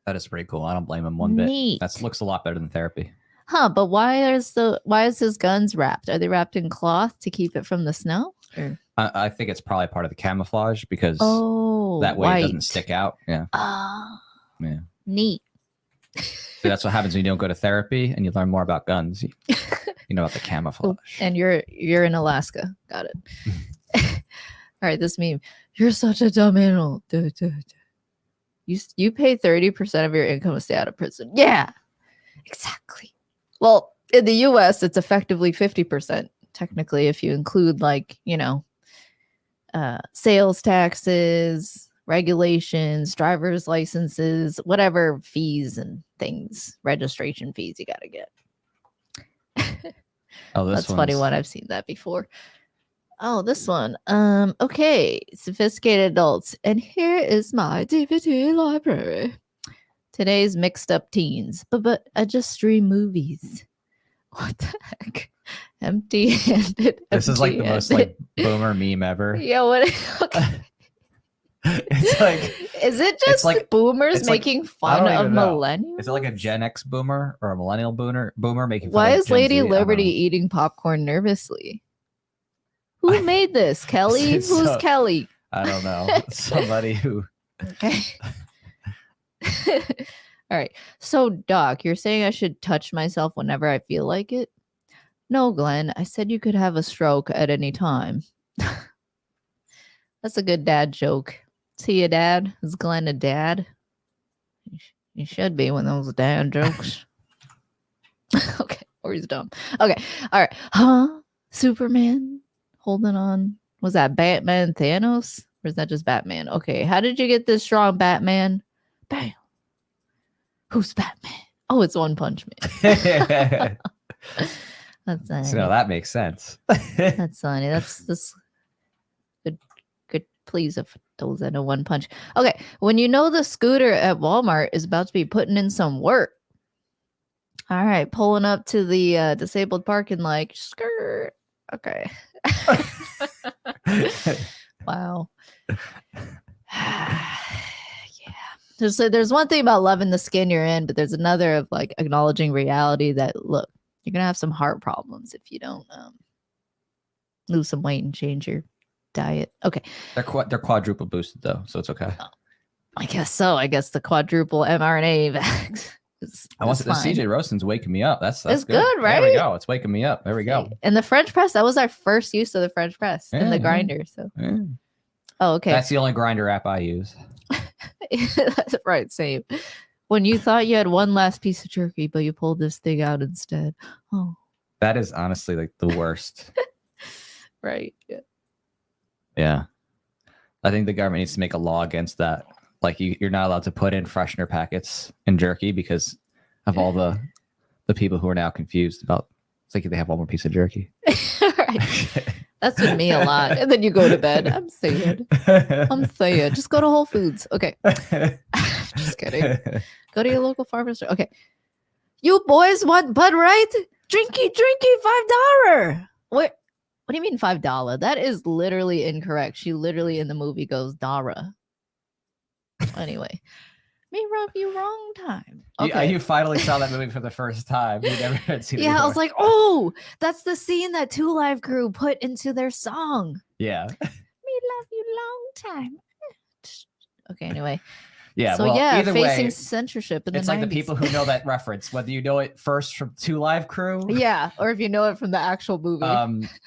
That is pretty cool. I don't blame him one bit. That looks a lot better than therapy. Huh, but why is his guns wrapped? Are they wrapped in cloth to keep it from the snow? Or? I think it's probably part of the camouflage because that way it doesn't stick out. Yeah. Yeah. Neat. So that's what happens when you don't go to therapy and you learn more about guns. You know about the camouflage. And you're in Alaska. Got it. All right, this meme. You're such a dumb animal. Duh, duh, duh. You pay 30% of your income to stay out of prison. Yeah, exactly. Well, in the US, it's effectively 50%, technically, if you include sales taxes, regulations, driver's licenses, whatever fees and things, registration fees you got to get. That's funny one. I've seen that before. Oh, this one. Okay, sophisticated adults. And here is my DVD library. Today's mixed up teens. But I just stream movies. What the heck? Empty-handed. This is like the most like boomer meme ever. Yeah, what? Okay. It's like, is it just like boomers making fun of millennials? Is it like a Gen X boomer or a millennial boomer making fun Why of is Lady Liberty eating popcorn nervously? Who made this? Kelly? Who's Kelly? I don't know. Somebody who. Okay. All right. So, Doc, you're saying I should touch myself whenever I feel like it? No, Glenn. I said you could have a stroke at any time. That's a good dad joke. See a dad? Is Glenn a dad? You should be one of those dad jokes. Okay. Or he's dumb. Okay. All right. Huh? Superman holding on. Was that Batman Thanos? Or is that just Batman? Okay. How did you get this strong, Batman? Bam. Who's Batman? Oh, it's One Punch Man. That's funny. So that makes sense. That's funny. That's good. Please, if those that know One Punch. Okay, when you know the scooter at Walmart is about to be putting in some work. All right, pulling up to the disabled parking like skirt. Okay. Wow. There's one thing about loving the skin you're in, but there's another of like acknowledging reality that look, you're gonna have some heart problems if you don't lose some weight and change your diet. Okay, they're quadruple boosted though, so it's okay. I guess so. I guess the quadruple mRNA vax. I want the CJ Roasting's waking me up. That's good, right? There we go. It's waking me up. There we go. And the French press, that was our first use of the French press in the grinder. So, oh, okay. That's the only grinder app I use. That's right. Same. When you thought you had one last piece of jerky, but you pulled this thing out instead. Oh, that is honestly like the worst. Right. Yeah. Yeah. I think the government needs to make a law against that. Like you're not allowed to put in freshener packets in jerky because of all the people who are now confused about thinking they have one more piece of jerky. Right. That's with me a lot. And then you go to bed. I'm saying. Just go to Whole Foods. Okay. Just kidding. Go to your local farmer store. Okay. You boys want Bud right? Drinky, $5. What do you mean $5? That is literally incorrect. She literally in the movie goes Dara. Anyway, me rub you wrong time. Okay. You finally saw that movie for the first time. You never had seen it before. I was like, oh, that's the scene that Two Live Crew put into their song. Yeah. Me love you long time. Okay, anyway. Yeah, so either facing way, censorship in the 90s. It's like the people who know that reference, whether you know it first from Two Live Crew. Yeah, or if you know it from the actual movie.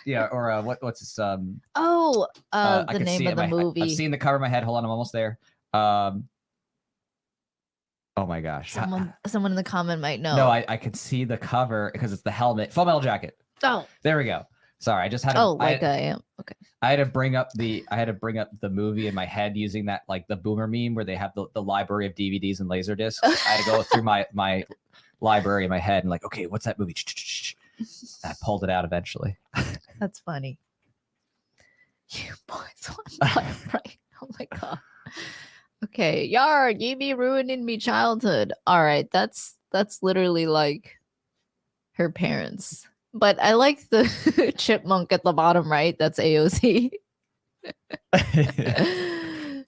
Yeah, or what's its the name of the movie. I've seen the cover in my head. Hold on, I'm almost there. Oh my gosh. Someone in the comment might know. No, I could see the cover because it's the helmet. Full Metal Jacket. Oh. There we go. Sorry, I just had to. I am. Okay. I had to bring up the movie in my head using that like the boomer meme where they have the library of DVDs and laser discs. I had to go through my library in my head and like, okay, what's that movie? I pulled it out eventually. That's funny. You boys want right? Oh my god. Okay, Yar, you be ruining me childhood. All right, that's literally like her parents. But I like the chipmunk at the bottom right. That's AOC.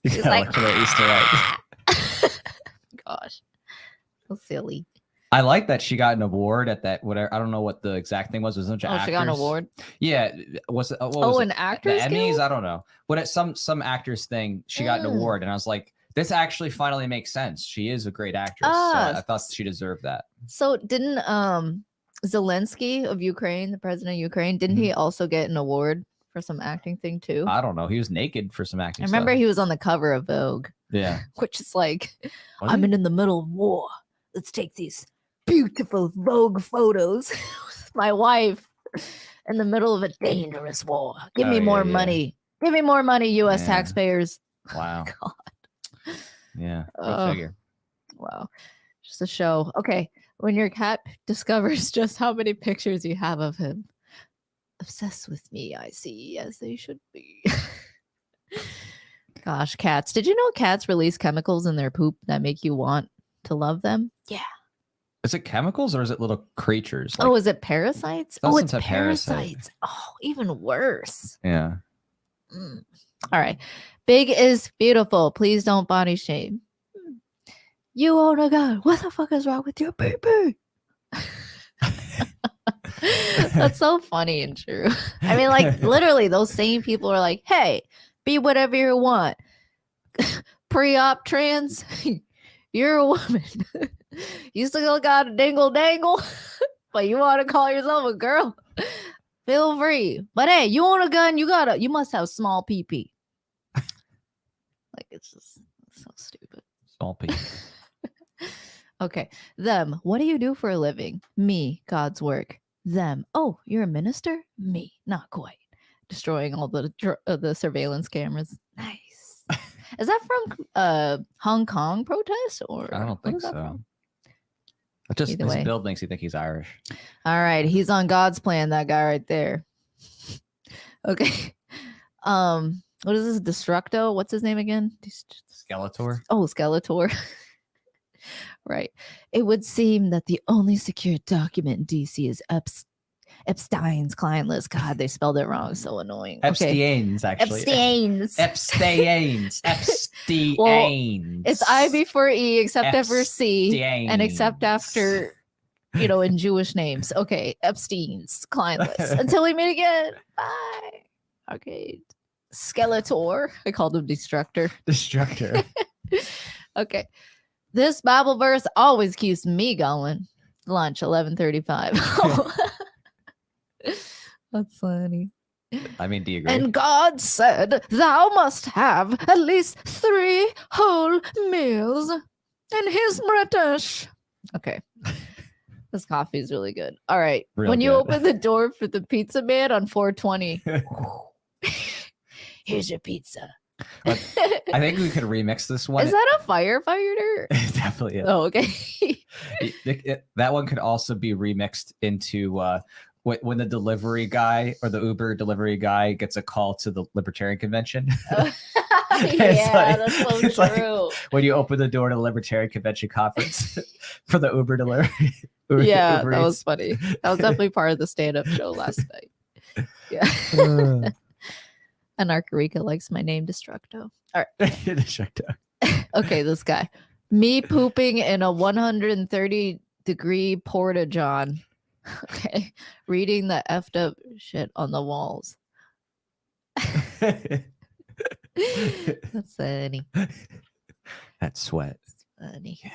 She's like, look for the Easter egg. Gosh, so silly. I like that she got an award at that. Whatever, I don't know what the exact thing was. It was a bunch of actors. She got an award. Yeah, was it? An actors? The Emmys? Guild? I don't know. But at some actors thing, she got an award, and I was like, this actually finally makes sense. She is a great actress. So I thought she deserved that. So didn't Zelensky of Ukraine, the president of Ukraine, didn't he also get an award for some acting thing too? I don't know. He was naked for some acting. I remember he was on the cover of Vogue. Yeah. Which is like, I'm in the middle of war. Let's take these beautiful Vogue photos with my wife in the middle of a dangerous war. Give me more money. Give me more money, U.S. taxpayers. Wow. God. Yeah. Go figure. Wow. Just a show. Okay. When your cat discovers just how many pictures you have of him, obsessed with me, I see, as they should be. Gosh, cats. Did you know cats release chemicals in their poop that make you want to love them? Yeah. Is it chemicals or is it little creatures? Like, is it parasites? It's parasites. Oh, even worse. Yeah. All right. Big is beautiful. Please don't body shame. You own a gun. What the fuck is wrong with your baby? That's so funny and true. I mean, like, literally, those same people are like, hey, be whatever you want. Pre-op trans, you're a woman. You still got a dingle dangle, but you want to call yourself a girl. Feel free. But hey, you own a gun, you must have small pee-pee. Like, it's just so stupid. Small pee. Okay. Them. What do you do for a living? Me. God's work. Them. Oh, you're a minister? Me. Not quite. Destroying all the surveillance cameras. Nice. Is that from Hong Kong protest or? I don't think so. Just his build makes you think he's Irish. All right. He's on God's plan, that guy right there. Okay. What is this? Destructo? What's his name again? Skeletor. Oh, Skeletor. Right. It would seem that the only secured document in DC is Epstein's client list. God, they spelled it wrong. So annoying. Epstein's, actually. Epstein's. Well, it's I before E, except after C, and except after, in Jewish names. Okay. Epstein's client list. Until we meet again. Bye. Okay. Skeletor. I called him Destructor. Destructor. Okay. This Bible verse always keeps me going. Lunch 11:35. That's funny. I mean, do you agree? And God said, "Thou must have at least 3 whole meals." And he's British. Okay. This coffee is really good. All right. Real when you good. open the door for the pizza man on 420, here's your pizza. I think we could remix this one. Is that a firefighter? It definitely is. Oh, okay. That one could also be remixed into when the delivery guy or the Uber delivery guy gets a call to the Libertarian Convention. Yeah, that's so true. Like when you open the door to the Libertarian Convention conference for the Uber delivery. Yeah, Uber that Eats. was funny. That was definitely part of the stand-up show last night. Yeah. And Arcarica likes my name, Destructo. All right. Destructo. Okay, this guy. Me pooping in a 130-degree porta-john. Okay. Reading the effed up shit on the walls. That's funny. That sweat. That's funny. Yeah.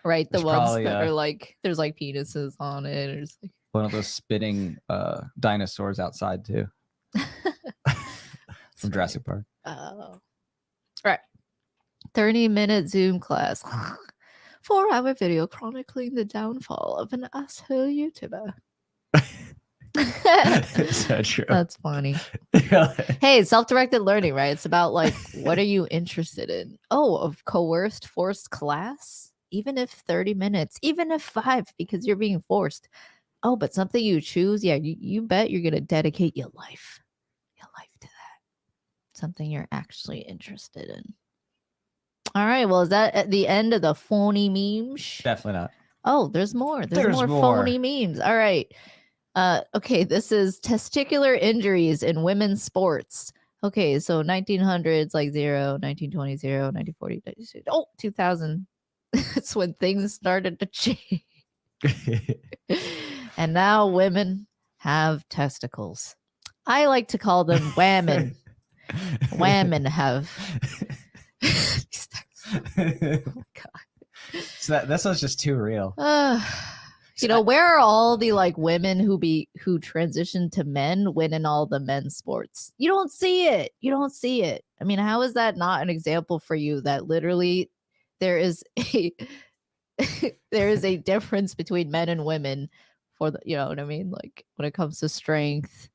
Right, the There's ones probably, that are like, there's like penises on it. Or like... One of those spitting dinosaurs outside too. From Jurassic Park. Oh. All right. 30-minute Zoom class. 4-hour video chronicling the downfall of an asshole YouTuber. So true. That's funny. Hey, self-directed learning, right? It's about like, what are you interested in? Oh, of coerced, forced class? Even if 30 minutes, even if 5, because you're being forced. Oh, but something you choose, yeah, you bet you're going to dedicate your life to that. Something you're actually interested in. All right, well, is that at the end of the phony memes? Definitely not. Oh, there's more. There's more phony memes. All right. Okay, this is testicular injuries in women's sports. Okay, so 1900s, like 0, 1920, 0, 1940, 1960. Oh, 2000. That's when things started to change. And now women have testicles. I like to call them whammon. Whammon have. Oh my God. So this was just too real. You know, where are all the like women who transition to men winning all the men's sports? You don't see it. You don't see it. I mean, how is that not an example for you that literally there is a difference between men and women for the, you know what I mean? Like when it comes to strength,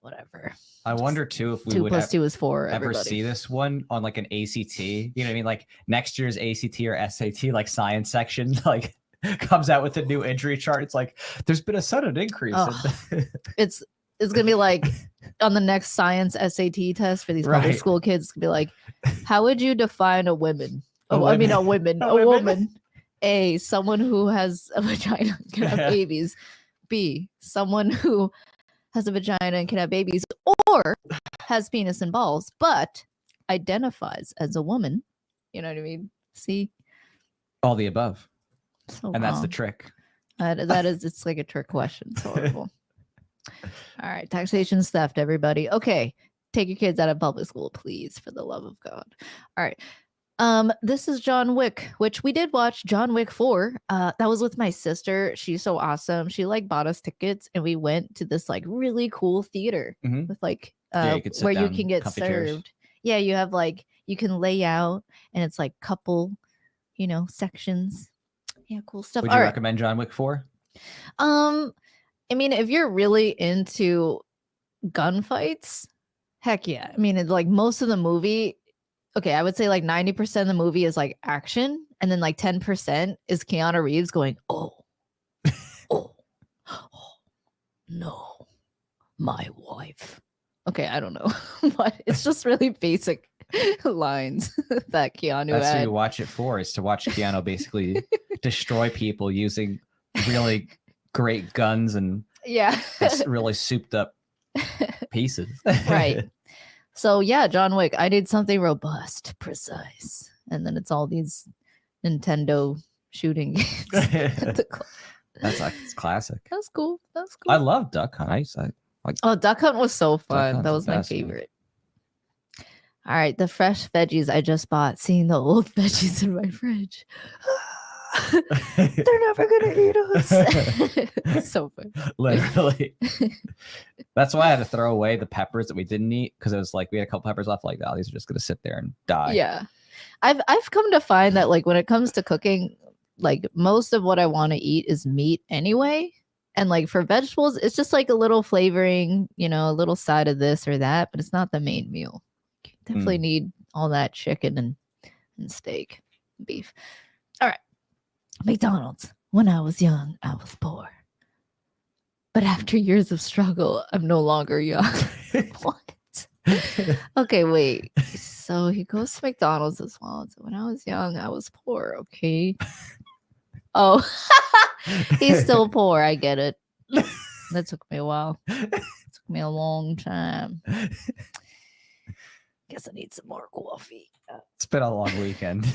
whatever. I wonder too if we 2 would + 2 is 4. ever Everybody. see this one on like an ACT. You know what I mean? Like next year's ACT or SAT, like science section, like comes out with a new injury chart. It's like there's been a sudden increase. It's gonna be like on the next science SAT test for these public school kids. It's gonna be like, how would you define a woman? A woman. A, someone who has a vagina and can have babies. B, someone who has a vagina and can have babies, or has penis and balls, but identifies as a woman. You know what I mean? See? All the above. So and that's the trick. That is, it's like a trick question. It's horrible. All right. Taxation is theft, everybody. Okay. Take your kids out of public school, please, for the love of God. All right. This is John Wick, which we did watch John Wick 4. That was with my sister. She's so awesome. She like bought us tickets and we went to this like really cool theater with like where you can get served. Chairs. Yeah, you have like you can lay out and it's like couple, you know, sections. Yeah, cool stuff. Would you recommend John Wick 4? I mean, if you're really into gunfights, heck yeah. I mean, like most of the movie, okay, I would say like 90% of the movie is like action, and then like 10% is Keanu Reeves going, oh, no, my wife. Okay, I don't know, but it's just really basic lines that Keanu That's had. what you watch it for, is to watch Keanu basically destroy people using really great guns and really souped up pieces. Right. So yeah, John Wick. I did something robust, precise, and then it's all these Nintendo shooting games. That's like it's classic. That's cool. That's cool. I love Duck Hunt. Oh, Duck Hunt was so fun. That was my best, favorite. All right, the fresh veggies I just bought, seeing the old veggies in my fridge. They're never gonna eat us. It's so funny. Literally. That's why I had to throw away the peppers that we didn't eat, because it was like we had a couple peppers left. Like, oh, these are just gonna sit there and die. Yeah, I've come to find that like when it comes to cooking, like most of what I want to eat is meat anyway. And like for vegetables, it's just like a little flavoring, you know, a little side of this or that, but it's not the main meal. You definitely need all that chicken and steak, and beef. All right. McDonald's. When I was young, I was poor. But after years of struggle, I'm no longer young. What? Okay, wait. So he goes to McDonald's as well. So when I was young, I was poor. Okay. Oh, he's still poor. I get it. That took me a while. It took me a long time. Guess I need some more coffee. It's been a long weekend.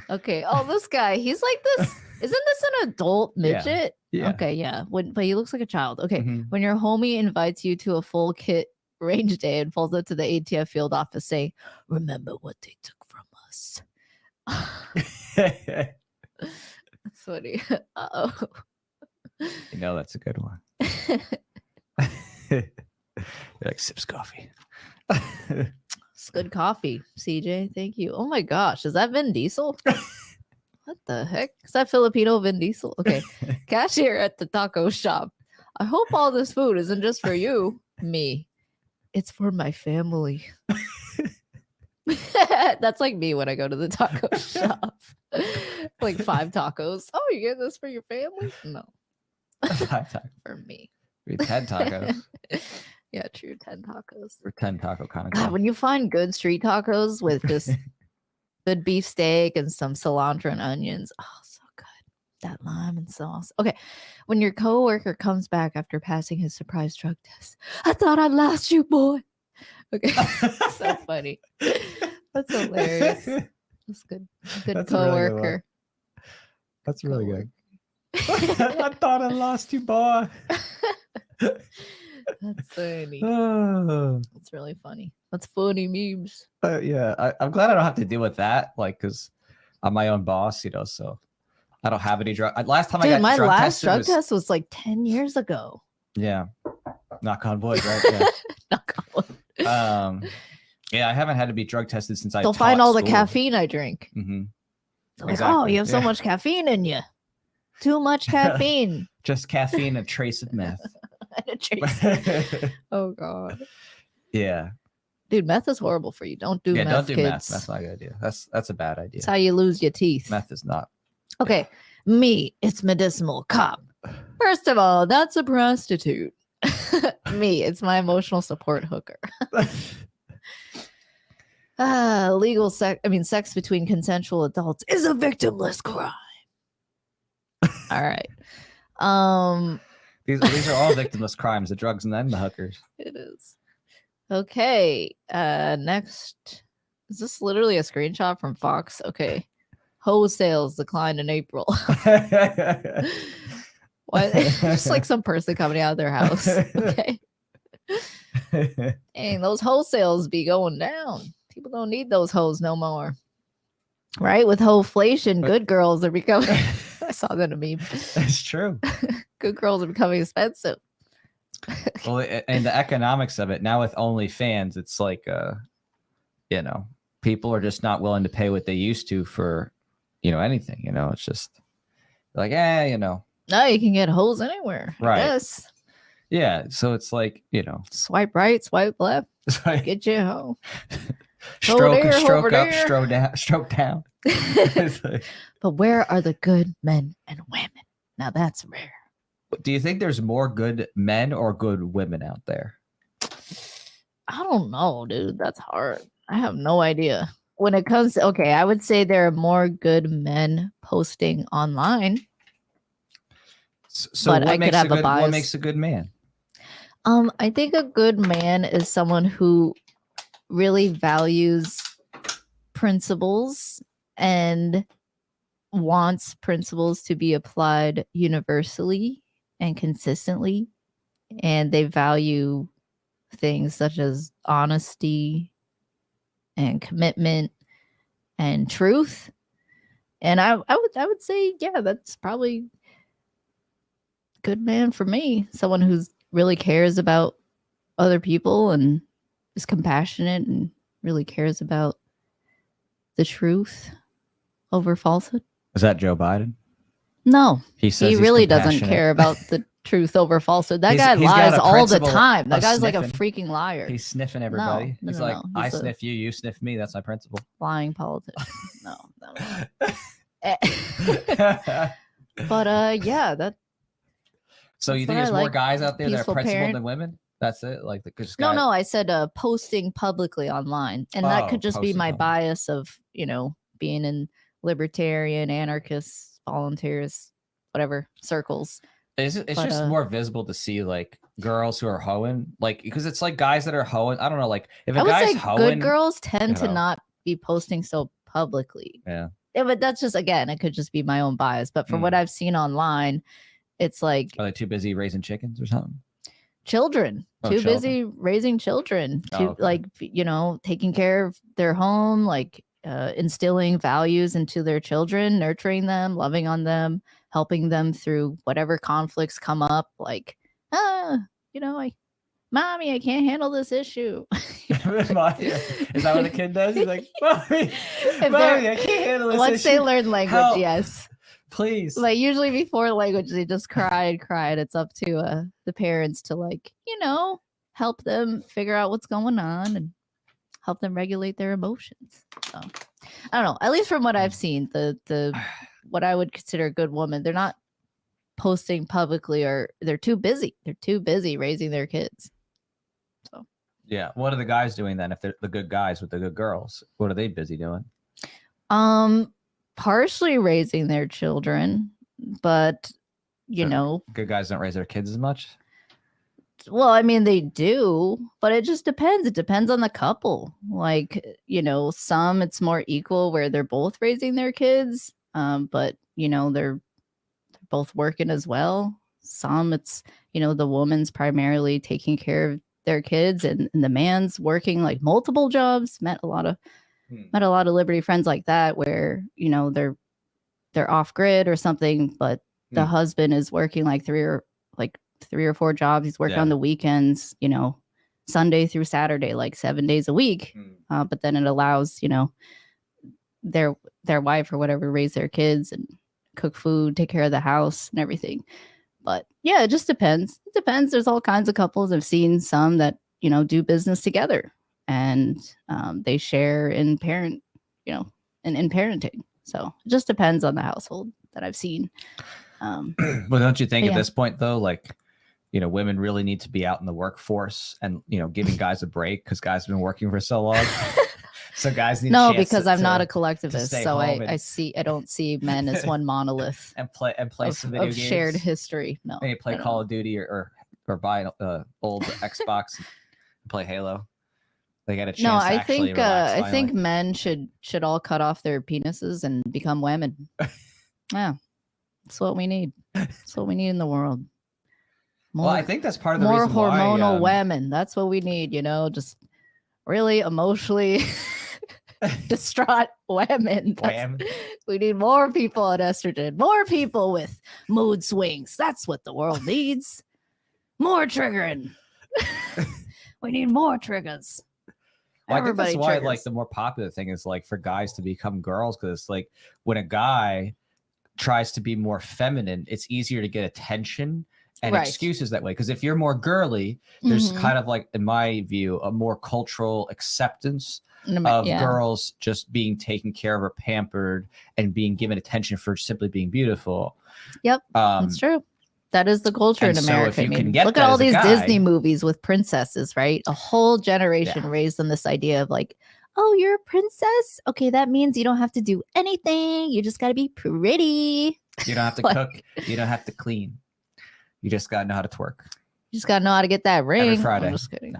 Okay. Oh, this guy. He's like this. Isn't this an adult midget? Yeah. Okay. Yeah. But he looks like a child. Okay. Mhm. When your homie invites you to a full kit range day and pulls up to the ATF field office saying, "Remember what they took from us." That's funny. Uh-oh. You know, that's a good one. You're like, sips coffee. It's good coffee, CJ. Thank you. Oh my gosh. Is that Vin Diesel? What the heck? Is that Filipino Vin Diesel? Okay. Cashier at the taco shop. I hope all this food isn't just for you. Me. It's for my family. That's like me when I go to the taco shop. Like 5 tacos. Oh, you get this for your family? No. 5 tacos. For me. We 10 tacos. Yeah, true. 10 tacos. We're 10 taco kind of God, when you find good street tacos with just good beef steak and some cilantro and onions, oh, so good. That lime and sauce. Okay, when your coworker comes back after passing his surprise drug test, I thought I'd last you, boy. Okay, so funny. That's hilarious. That's good. Good That's a really good one. coworker. That's really good. I thought I lost you, boy. That's funny. Oh. That's really funny. That's funny memes. Yeah, I'm glad I don't have to deal with that, like, because I'm my own boss, you know, so I don't have any drug. Last time Dude, I got my drug last tested drug was, test was like 10 years ago. yeah, knock on wood, right? Yeah. Knock on wood. Yeah, I haven't had to be drug tested since I. They'll find all the caffeine I drink. Mm-hmm. They're like, oh, you have so much caffeine in you. Too much caffeine. Just caffeine, a trace of meth. Oh god. Yeah. Dude, meth is horrible for you. Don't do meth. Don't do kids. meth. That's not a good idea. That's a bad idea. That's how you lose your teeth. Meth is not. Okay. Me, it's medicinal cop. First of all, that's a prostitute. Me, it's my emotional support hooker. Sex between consensual adults is a victimless crime. All right. These are all victimless crimes, the drugs and then the hookers. It is. Okay. Next. Is this literally a screenshot from Fox? Okay. Hose sales declined in April. What? Just like some person coming out of their house. Okay. Dang, those wholesales be going down. People don't need those hoes no more. Right? With wholeflation, good girls are becoming. I saw that in a meme. It's true. Good girls are becoming expensive. Well, and the economics of it now with OnlyFans, it's like, you know, people are just not willing to pay what they used to for, you know, anything. You know, it's just like, you know. No, you can get hoes anywhere. Right. Yes. Yeah. So it's like, you know, swipe right, swipe left. Get you a hoe. Stroke there, up, stroke down. But where are the good men and women? Now that's rare. Do you think there's more good men or good women out there? I don't know, dude. That's hard. I have no idea. When it comes to, okay, I would say there are more good men posting online. So what makes a good man? I think a good man is someone who really values principles and wants principles to be applied universally and consistently, and they value things such as honesty, and commitment and truth. And I would say, yeah, that's probably good man for me. Someone who's really cares about other people and is compassionate and really cares about the truth over falsehood. Is that Joe Biden? No, he really doesn't care about the truth over falsehood. That guy lies all the time. That guy's like a freaking liar. He's sniffing everybody. No, he's no, like, no. I sniff you, you sniff me. That's my principle. Lying politician. No. But yeah, that. So you think there's more guys out there that are principled than women? That's it. Like the just guy. No. I said posting publicly online, and that could just be my bias of being in libertarian, anarchist, volunteers, whatever circles. It's just more visible to see like girls who are hoeing, like because it's like guys that are hoeing. I don't know, like if a guy's hoeing, good girls tend to not be posting so publicly. Yeah, but that's just it could just be my own bias. But from what I've seen online, it's like, are they too busy raising chickens or something? Children, busy raising children, like taking care of their home, like instilling values into their children, nurturing them, loving on them, helping them through whatever conflicts come up. Like, mommy, I can't handle this issue. Is that what the kid does? He's like, mommy, I can't handle this issue. Once they learn language, yes. Please. Like usually before language, they just cry. It's up to the parents to help them figure out what's going on and help them regulate their emotions. So I don't know. At least from what I've seen, the what I would consider a good woman, they're not posting publicly, or they're too busy. They're too busy raising their kids. So yeah, what are the guys doing then? If they're the good guys with the good girls, what are they busy doing? Partially raising their children, but good guys don't raise their kids as much. Well, I mean, they do, but it just depends. It depends on the couple. Like, some it's more equal where they're both raising their kids, but they're both working as well. Some it's the woman's primarily taking care of their kids, and the man's working like multiple jobs. Met a lot of Liberty friends like that where they're off grid or something, but the husband is working like three or four jobs. He's working on the weekends, Sunday through Saturday, like 7 days a week. But then it allows their wife or whatever raise their kids and cook food, take care of the house and everything. But yeah, it just depends. It depends. There's all kinds of couples. I've seen some that do business together. And they share in parenting. So it just depends on the household that I've seen. Well, don't you think at this point though, like, women really need to be out in the workforce and, giving guys a break because guys have been working for so long. So guys need because I'm not a collectivist. So I don't see men as one monolith and play some video games. Shared history. No, maybe play Call of Duty or buy an old Xbox and play Halo. They got a chance. No, I think men should all cut off their penises and become women. Yeah, that's what we need. That's what we need in the world. Well, I think that's part of the more reason hormonal women. That's what we need. Just really emotionally distraught women. We need more people on estrogen. More people with mood swings. That's what the world needs. More triggering. We need more triggers. Well, I think that's why like the more popular thing is like for guys to become girls, because it's like when a guy tries to be more feminine, it's easier to get attention and excuses that way. Because if you're more girly, there's kind of like, in my view, a more cultural acceptance of girls just being taken care of or pampered and being given attention for simply being beautiful. Yep, that's true. That is the culture in America. I mean, look at all these Disney movies with princesses, right? A whole generation raised on this idea of like, oh, you're a princess? Okay, that means you don't have to do anything. You just got to be pretty. You don't have to cook. You don't have to clean. You just got to know how to twerk. You just got to know how to get that ring. Every Friday. I'm just kidding.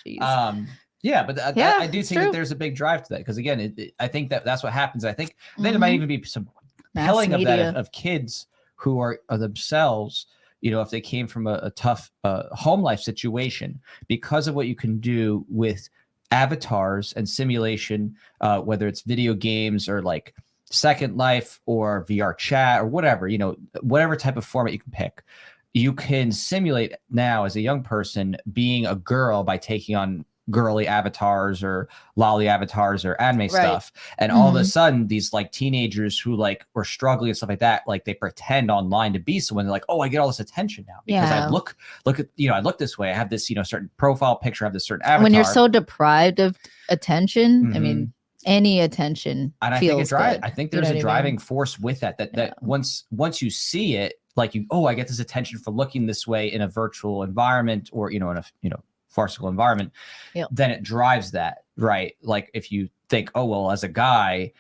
Jeez. Yeah, but I do think that there's a big drive to that because, again, I think that's what happens. I think there might even be some telling of that of kids who are themselves, if they came from a tough home life situation, because of what you can do with avatars and simulation, whether it's video games or like Second Life or VR chat or whatever, you know, whatever type of format you can pick. You can simulate now as a young person being a girl by taking on girly avatars or lolly avatars or anime stuff. And all of a sudden these like teenagers who like were struggling and stuff like that, like they pretend online to be someone. They're like, oh, I get all this attention now because I look at, you know, I look this way. I have this, you know, certain profile picture, I have this certain avatar. When you're so deprived of attention, I mean, any attention and feels good. I think there's a driving force with that once you see it, like I get this attention for looking this way in a virtual environment or, you know, in a, you know, farcical environment, then it drives that, right? Like if you think, oh, well, as a guy,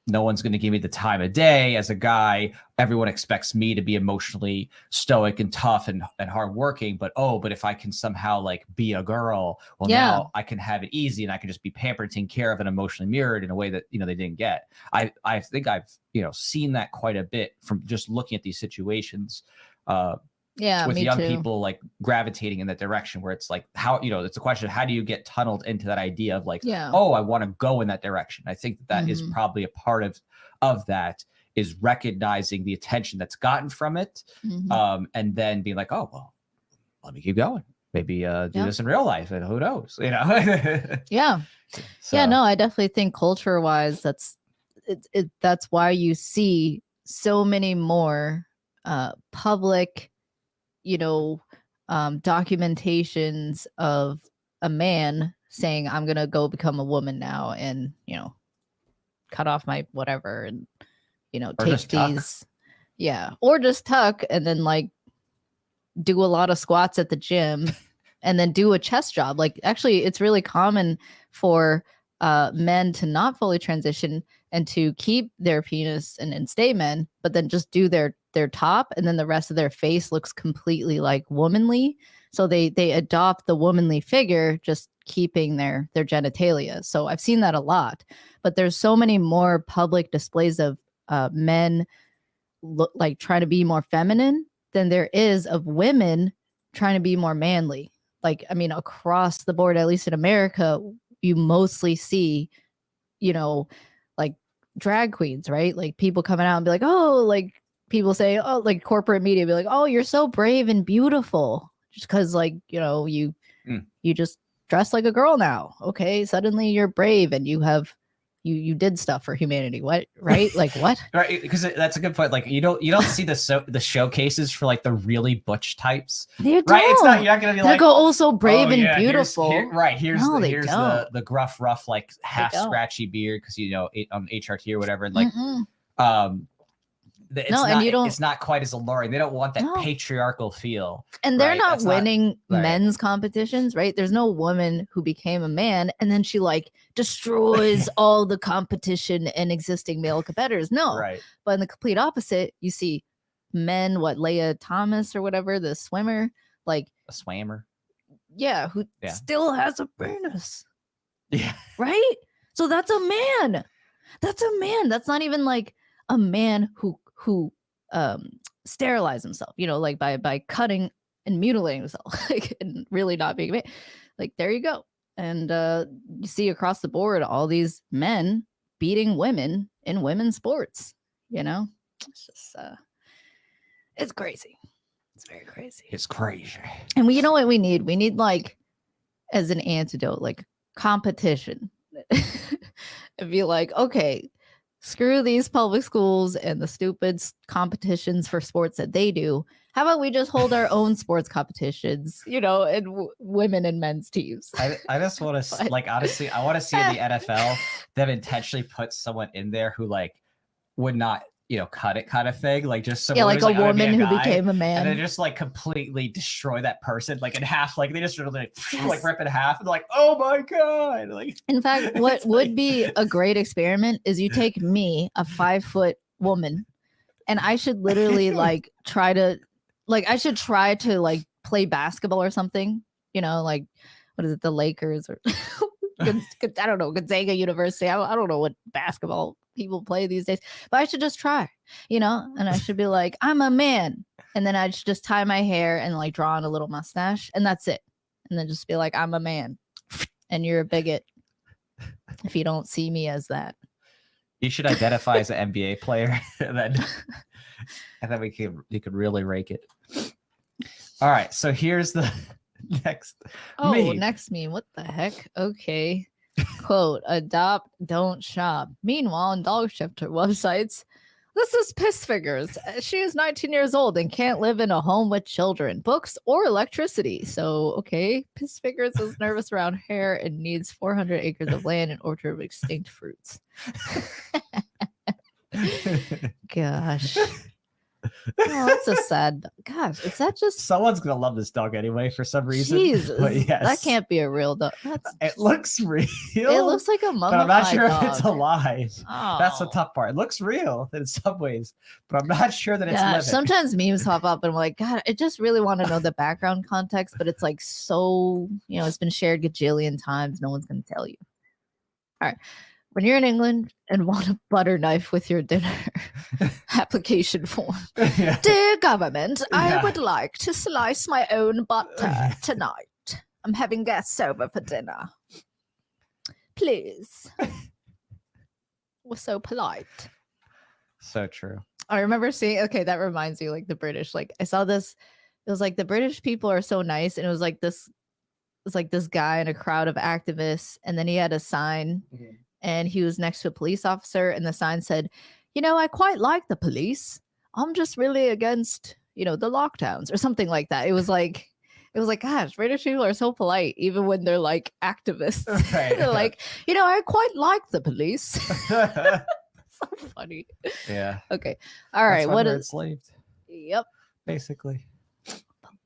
no one's going to give me the time of day. As a guy, everyone expects me to be emotionally stoic and tough and hardworking. But if I can somehow like be a girl, well, now I can have it easy and I can just be pampered, taken care of, and emotionally mirrored in a way that, you know, they didn't get. I think I've, you know, seen that quite a bit from just looking at these situations. With young people like gravitating in that direction where it's like, how, you know, it's a question of how do you get tunneled into that idea of like, oh, I want to go in that direction. I think that is probably a part of that is recognizing the attention that's gotten from it. And then being like, oh, well, let me keep going. Maybe do this in real life and who knows, you know? So. No, I definitely think culture wise, that's why you see so many more public, you know, documentations of a man saying, I'm going to go become a woman now and, you know, cut off my whatever and, you know, or take these. Or just tuck and then like do a lot of squats at the gym and then do a chest job. Like actually it's really common for men to not fully transition and to keep their penis and stay men, but then just do their top and then the rest of their face looks completely like womanly. So they adopt the womanly figure, just keeping their genitalia. So I've seen that a lot, but there's so many more public displays of men like trying to be more feminine than there is of women trying to be more manly. Like, I mean, across the board, at least in America, you mostly see, you know, like drag queens, right? Like people coming out and be like, oh, like people say, oh, like corporate media be like, oh, you're so brave and beautiful just because like, you know, you just dress like a girl now. Okay. Suddenly you're brave and you have, you did stuff for humanity. What? Right. Like what? Right. Because that's a good point. Like you don't see the showcases for like the really butch types. Right. It's not, you're not going to be like, go, oh, so brave and beautiful. Here's the gruff, rough, like half scratchy beard. Cause you know, on HRT or whatever. And like, it's not quite as alluring. They don't want that patriarchal feel. And they're not winning men's competitions, right? There's no woman who became a man and then she like destroys all the competition and existing male competitors. No. Right. But in the complete opposite, you see men, Leah Thomas or whatever, the swimmer, like a swimmer. Yeah, who still has a penis. Yeah. Right? So that's a man. That's a man. That's not even like a man who sterilize himself, you know, like by cutting and mutilating himself, like, and really not being a man. Like there you go. And you see across the board all these men beating women in women's sports, you know. It's just it's crazy. It's very crazy. It's crazy. And you know what we need? We need like as an antidote, like competition. And be like, okay, screw these public schools and the stupid competitions for sports that they do. How about we just hold our own sports competitions, you know, and women and men's teams? I just want to, like, honestly, I want to see in the NFL them intentionally put someone in there who, like, would not, you know, cut it kind of thing. Like, just someone like a woman who became a man. And then just, like, completely destroy that person, like, in half. Like, they just sort of, like, rip it in half. And they're like, oh, my God. Like, in fact, what would be a great experiment is you take me, a 5-foot woman, and I should literally, like, try to play basketball or something, you know, like, what is it, the Lakers or I don't know, Gonzaga University. I don't know what basketball people play these days, but I should just try, you know, and I should be like, I'm a man. And then I should just tie my hair and like draw on a little mustache and that's it. And then just be like, I'm a man and you're a bigot if you don't see me as that. You should identify as an NBA player, and then you could really rake it. All right, so here's the next. meme. Next meme. What the heck? Okay. Quote: adopt, don't shop. Meanwhile, on dog shelter websites, this is Piss Figures. She is 19 years old and can't live in a home with children, books, or electricity. So, okay, Piss Figures is nervous around hair and needs 400 acres of land in order of extinct fruits. Gosh. Oh, that's a sad. Gosh, is that just someone's gonna love this dog anyway for some reason? Jesus, yes. That can't be a real dog. It looks real. It looks like a mummified but I'm not sure dog. if it's alive. Oh. That's the tough part. It looks real in some ways, but I'm not sure that it's living. Sometimes memes pop up and I'm like, God, I just really want to know the background context, but it's like so, it's been shared gajillion times. No one's gonna tell you. All right. When you're in England and want a butter knife with your dinner application form. Yeah. Dear government, I would like to slice my own butter tonight. I'm having guests over for dinner. Please. We're so polite. So true. I remember seeing, that reminds me, like the British, like I saw this, it was like the British people are so nice, and it was like this guy in a crowd of activists, and then he had a sign. Mm-hmm. And he was next to a police officer, and the sign said, I quite like the police. I'm just really against, the lockdowns or something like that. It was like, gosh, British people are so polite, even when they're like activists. Right. They're like, I quite like the police. So funny. Yeah. Okay. All right. What is enslaved? Yep. Basically.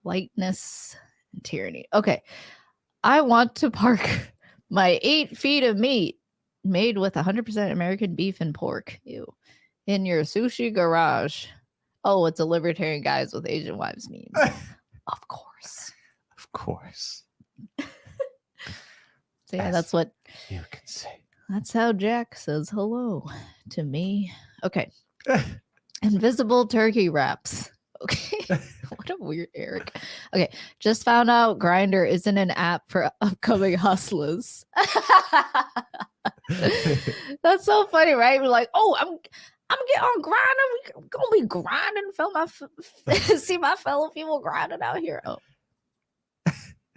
Politeness and tyranny. Okay. I want to park my 8 feet of meat made with 100% American beef and pork. Ew. In your sushi garage. Oh, it's a libertarian guys with Asian wives memes. Of course. Of course. So yeah, that's what you can say. That's how Jack says hello to me. Okay. Invisible turkey wraps. Okay. What a weird Eric. Okay. Just found out Grindr isn't an app for upcoming hustlers. That's so funny, right? We're like, oh, I'm getting on Grindr. We're gonna be grinding. See my fellow people grinding out here. Oh,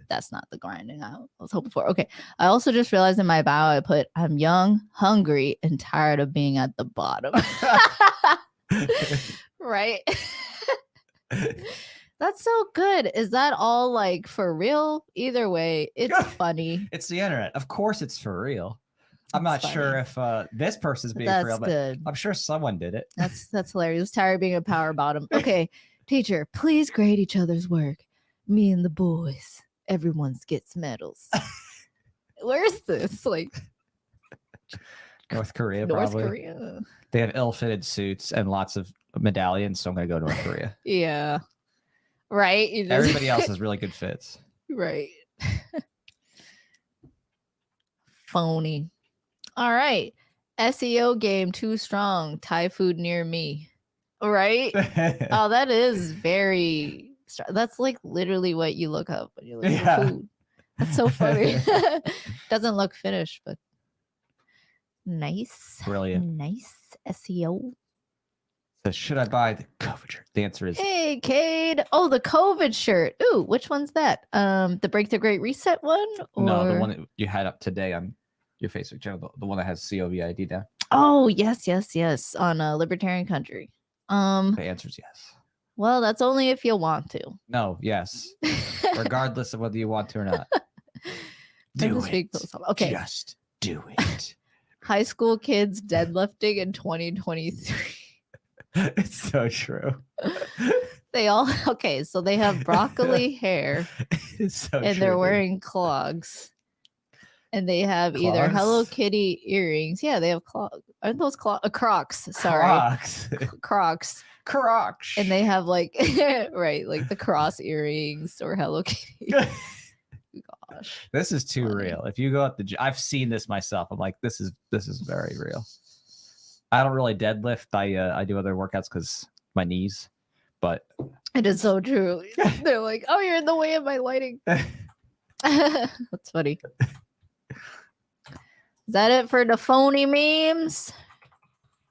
that's not the grinding I was hoping for. Okay. I also just realized in my bio I put, I'm young, hungry, and tired of being at the bottom. Right? That's so good. Is that all like for real? Either way, it's funny. It's the internet. Of course it's for real. I'm not sure if this person's being for real, but good. I'm sure someone did it. That's hilarious. Tired of being a power bottom. Okay, teacher, please grade each other's work. Me and the boys. Everyone gets medals. Where's this? Like North Korea, probably. North Korea. They have ill-fitted suits and lots of medallions, so I'm gonna go to North Korea. Yeah. Right. Everybody else has really good fits. Right. Phony. All right. SEO game too strong. Thai food near me. Right? Oh, that is very. That's like literally what you look up when you look for food. That's so funny. Doesn't look finished, but nice. Brilliant. Nice SEO. So should I buy the COVID shirt? The answer is hey, Cade. Oh, the COVID shirt. Ooh, which one's that? The Break the Great Reset one? Or... No, the one that you had up today on your Facebook channel, the one that has COVID down. Oh, yes. On Libertarian Country. The answer is yes. Well, that's only if you want to. No, yes. Regardless of whether you want to or not. Do it. Okay. Just do it. High school kids deadlifting in 2023. It's so true. They all so they have broccoli hair. It's so and true, they're wearing clogs. And they have either Hello Kitty earrings. Yeah, they have clogs. Aren't those Crocs? Sorry. Crocs. And they have like right, like the cross earrings or Hello Kitty. Gosh. This is too real. If you go at the I've seen this myself. I'm like, this is very real. I don't really deadlift. I do other workouts because my knees, but it is so true. They're like, oh, you're in the way of my lighting. That's funny. Is that it for the phony memes?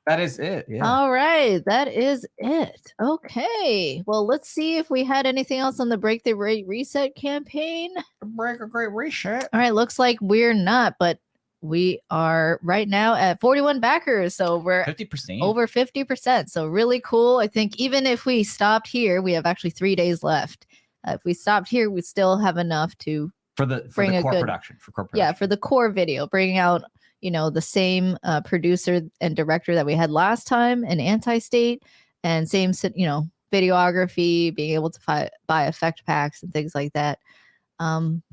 That is it. Yeah. All right. That is it. Okay. Well, let's see if we had anything else on the Break the Great Reset campaign. Break a Great Reset. All right. Looks like we're not, but we are right now at 41 backers. So we're 50%. over 50%. So really cool. I think even if we stopped here, we have actually 3 days left. If we stopped here, we still have enough to for the core production. Yeah, for the core video, bringing out, the same producer and director that we had last time in Anti-State, and same, videography, being able to buy effect packs and things like that.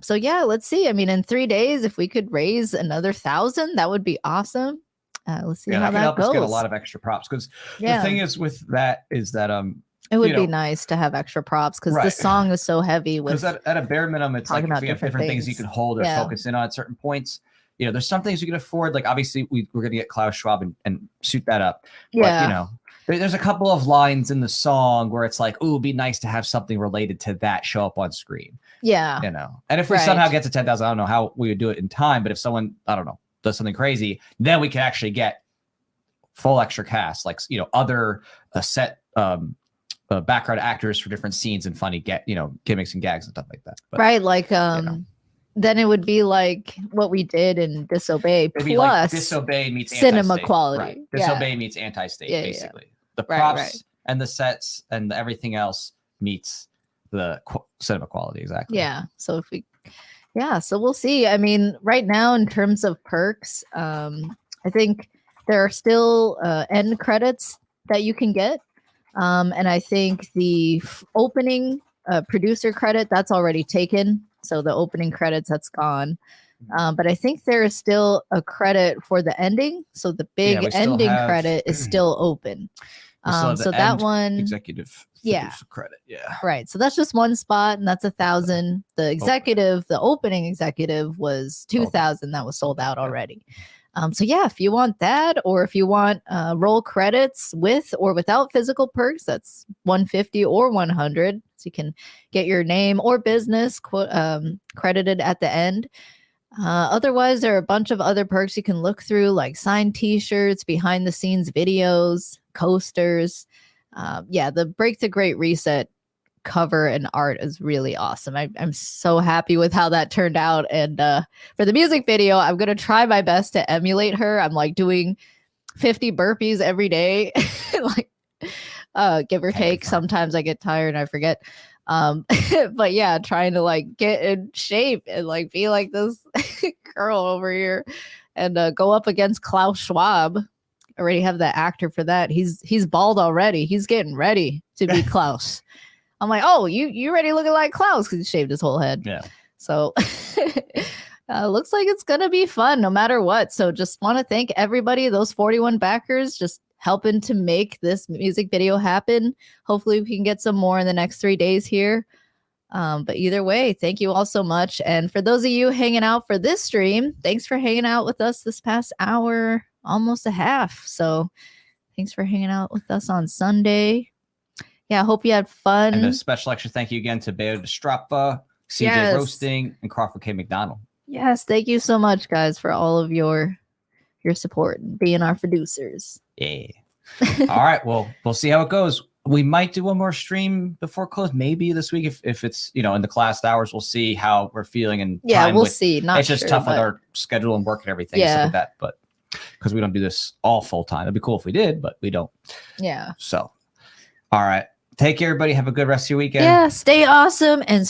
So yeah, let's see. I mean, in 3 days, if we could raise another 1,000, that would be awesome. Let's see how that help goes. Us get a lot of extra props, because the thing is with that is that it would be nice to have extra props, because the song is so heavy. Because at a bare minimum, it's like if we have different things you can hold or focus in on at certain points. There's some things you can afford. Like obviously, we're going to get Klaus Schwab and shoot that up. Yeah. But there's a couple of lines in the song where it's like, ooh, it'd be nice to have something related to that show up on screen. Yeah. And if we somehow get to 10,000, I don't know how we would do it in time. But if someone, I don't know, does something crazy, then we can actually get full extra cast, like other set background actors for different scenes and funny gimmicks and gags and stuff like that. But, right, like then it would be like what we did in Disobey, plus like Disobey meets cinema Anti-State. quality. Right. Disobey meets Anti-State, basically. The props and the sets and everything else meets the cinema quality, exactly. Yeah. So so we'll see. I mean, right now in terms of perks, I think there are still end credits that you can get. And I think the opening producer credit, that's already taken. So the opening credits, that's gone. But I think there is still a credit for the ending. So the big ending credit is still open. So that one, executive credit. Yeah. Right. So that's just one spot, and that's 1,000. The executive, the opening executive was 2,000. That was sold out already. So yeah, if you want that, or if you want roll credits with or without physical perks, that's 150 or 100. So you can get your name or business credited at the end. Otherwise, there are a bunch of other perks you can look through, like signed t-shirts, behind the scenes videos, coasters. The Break the Great Reset cover and art is really awesome. I'm so happy with how that turned out. And for the music video, I'm going to try my best to emulate her. I'm like doing 50 burpees every day, like give or take. Sometimes I get tired and I forget. But yeah, trying to like get in shape and like be like this girl over here, and go up against Klaus Schwab. Already have the actor for that. He's bald already. He's getting ready to be Klaus. I'm like, oh, you already looking like Klaus, because he shaved his whole head. Yeah. So looks like it's gonna be fun no matter what. So just want to thank everybody, those 41 backers, just helping to make this music video happen. Hopefully we can get some more in the next 3 days here. But either way, thank you all so much. And for those of you hanging out for this stream, thanks for hanging out with us this past hour, almost a half. So thanks for hanging out with us on Sunday. Yeah, I hope you had fun. And a special extra thank you again to Bayo Destrappa, CJ Roasting, and Crawford K. McDonald. Yes, thank you so much, guys, for all of your support and being our producers. Yeah. All right. Well, we'll see how it goes. We might do one more stream before close, maybe this week if it's in the class hours. We'll see how we're feeling, and we'll see. It's just tough with our schedule and work and everything, stuff like that. But because we don't do this all full time, it'd be cool if we did, but we don't. Yeah. So, all right. Take care, everybody. Have a good rest of your weekend. Yeah. Stay awesome and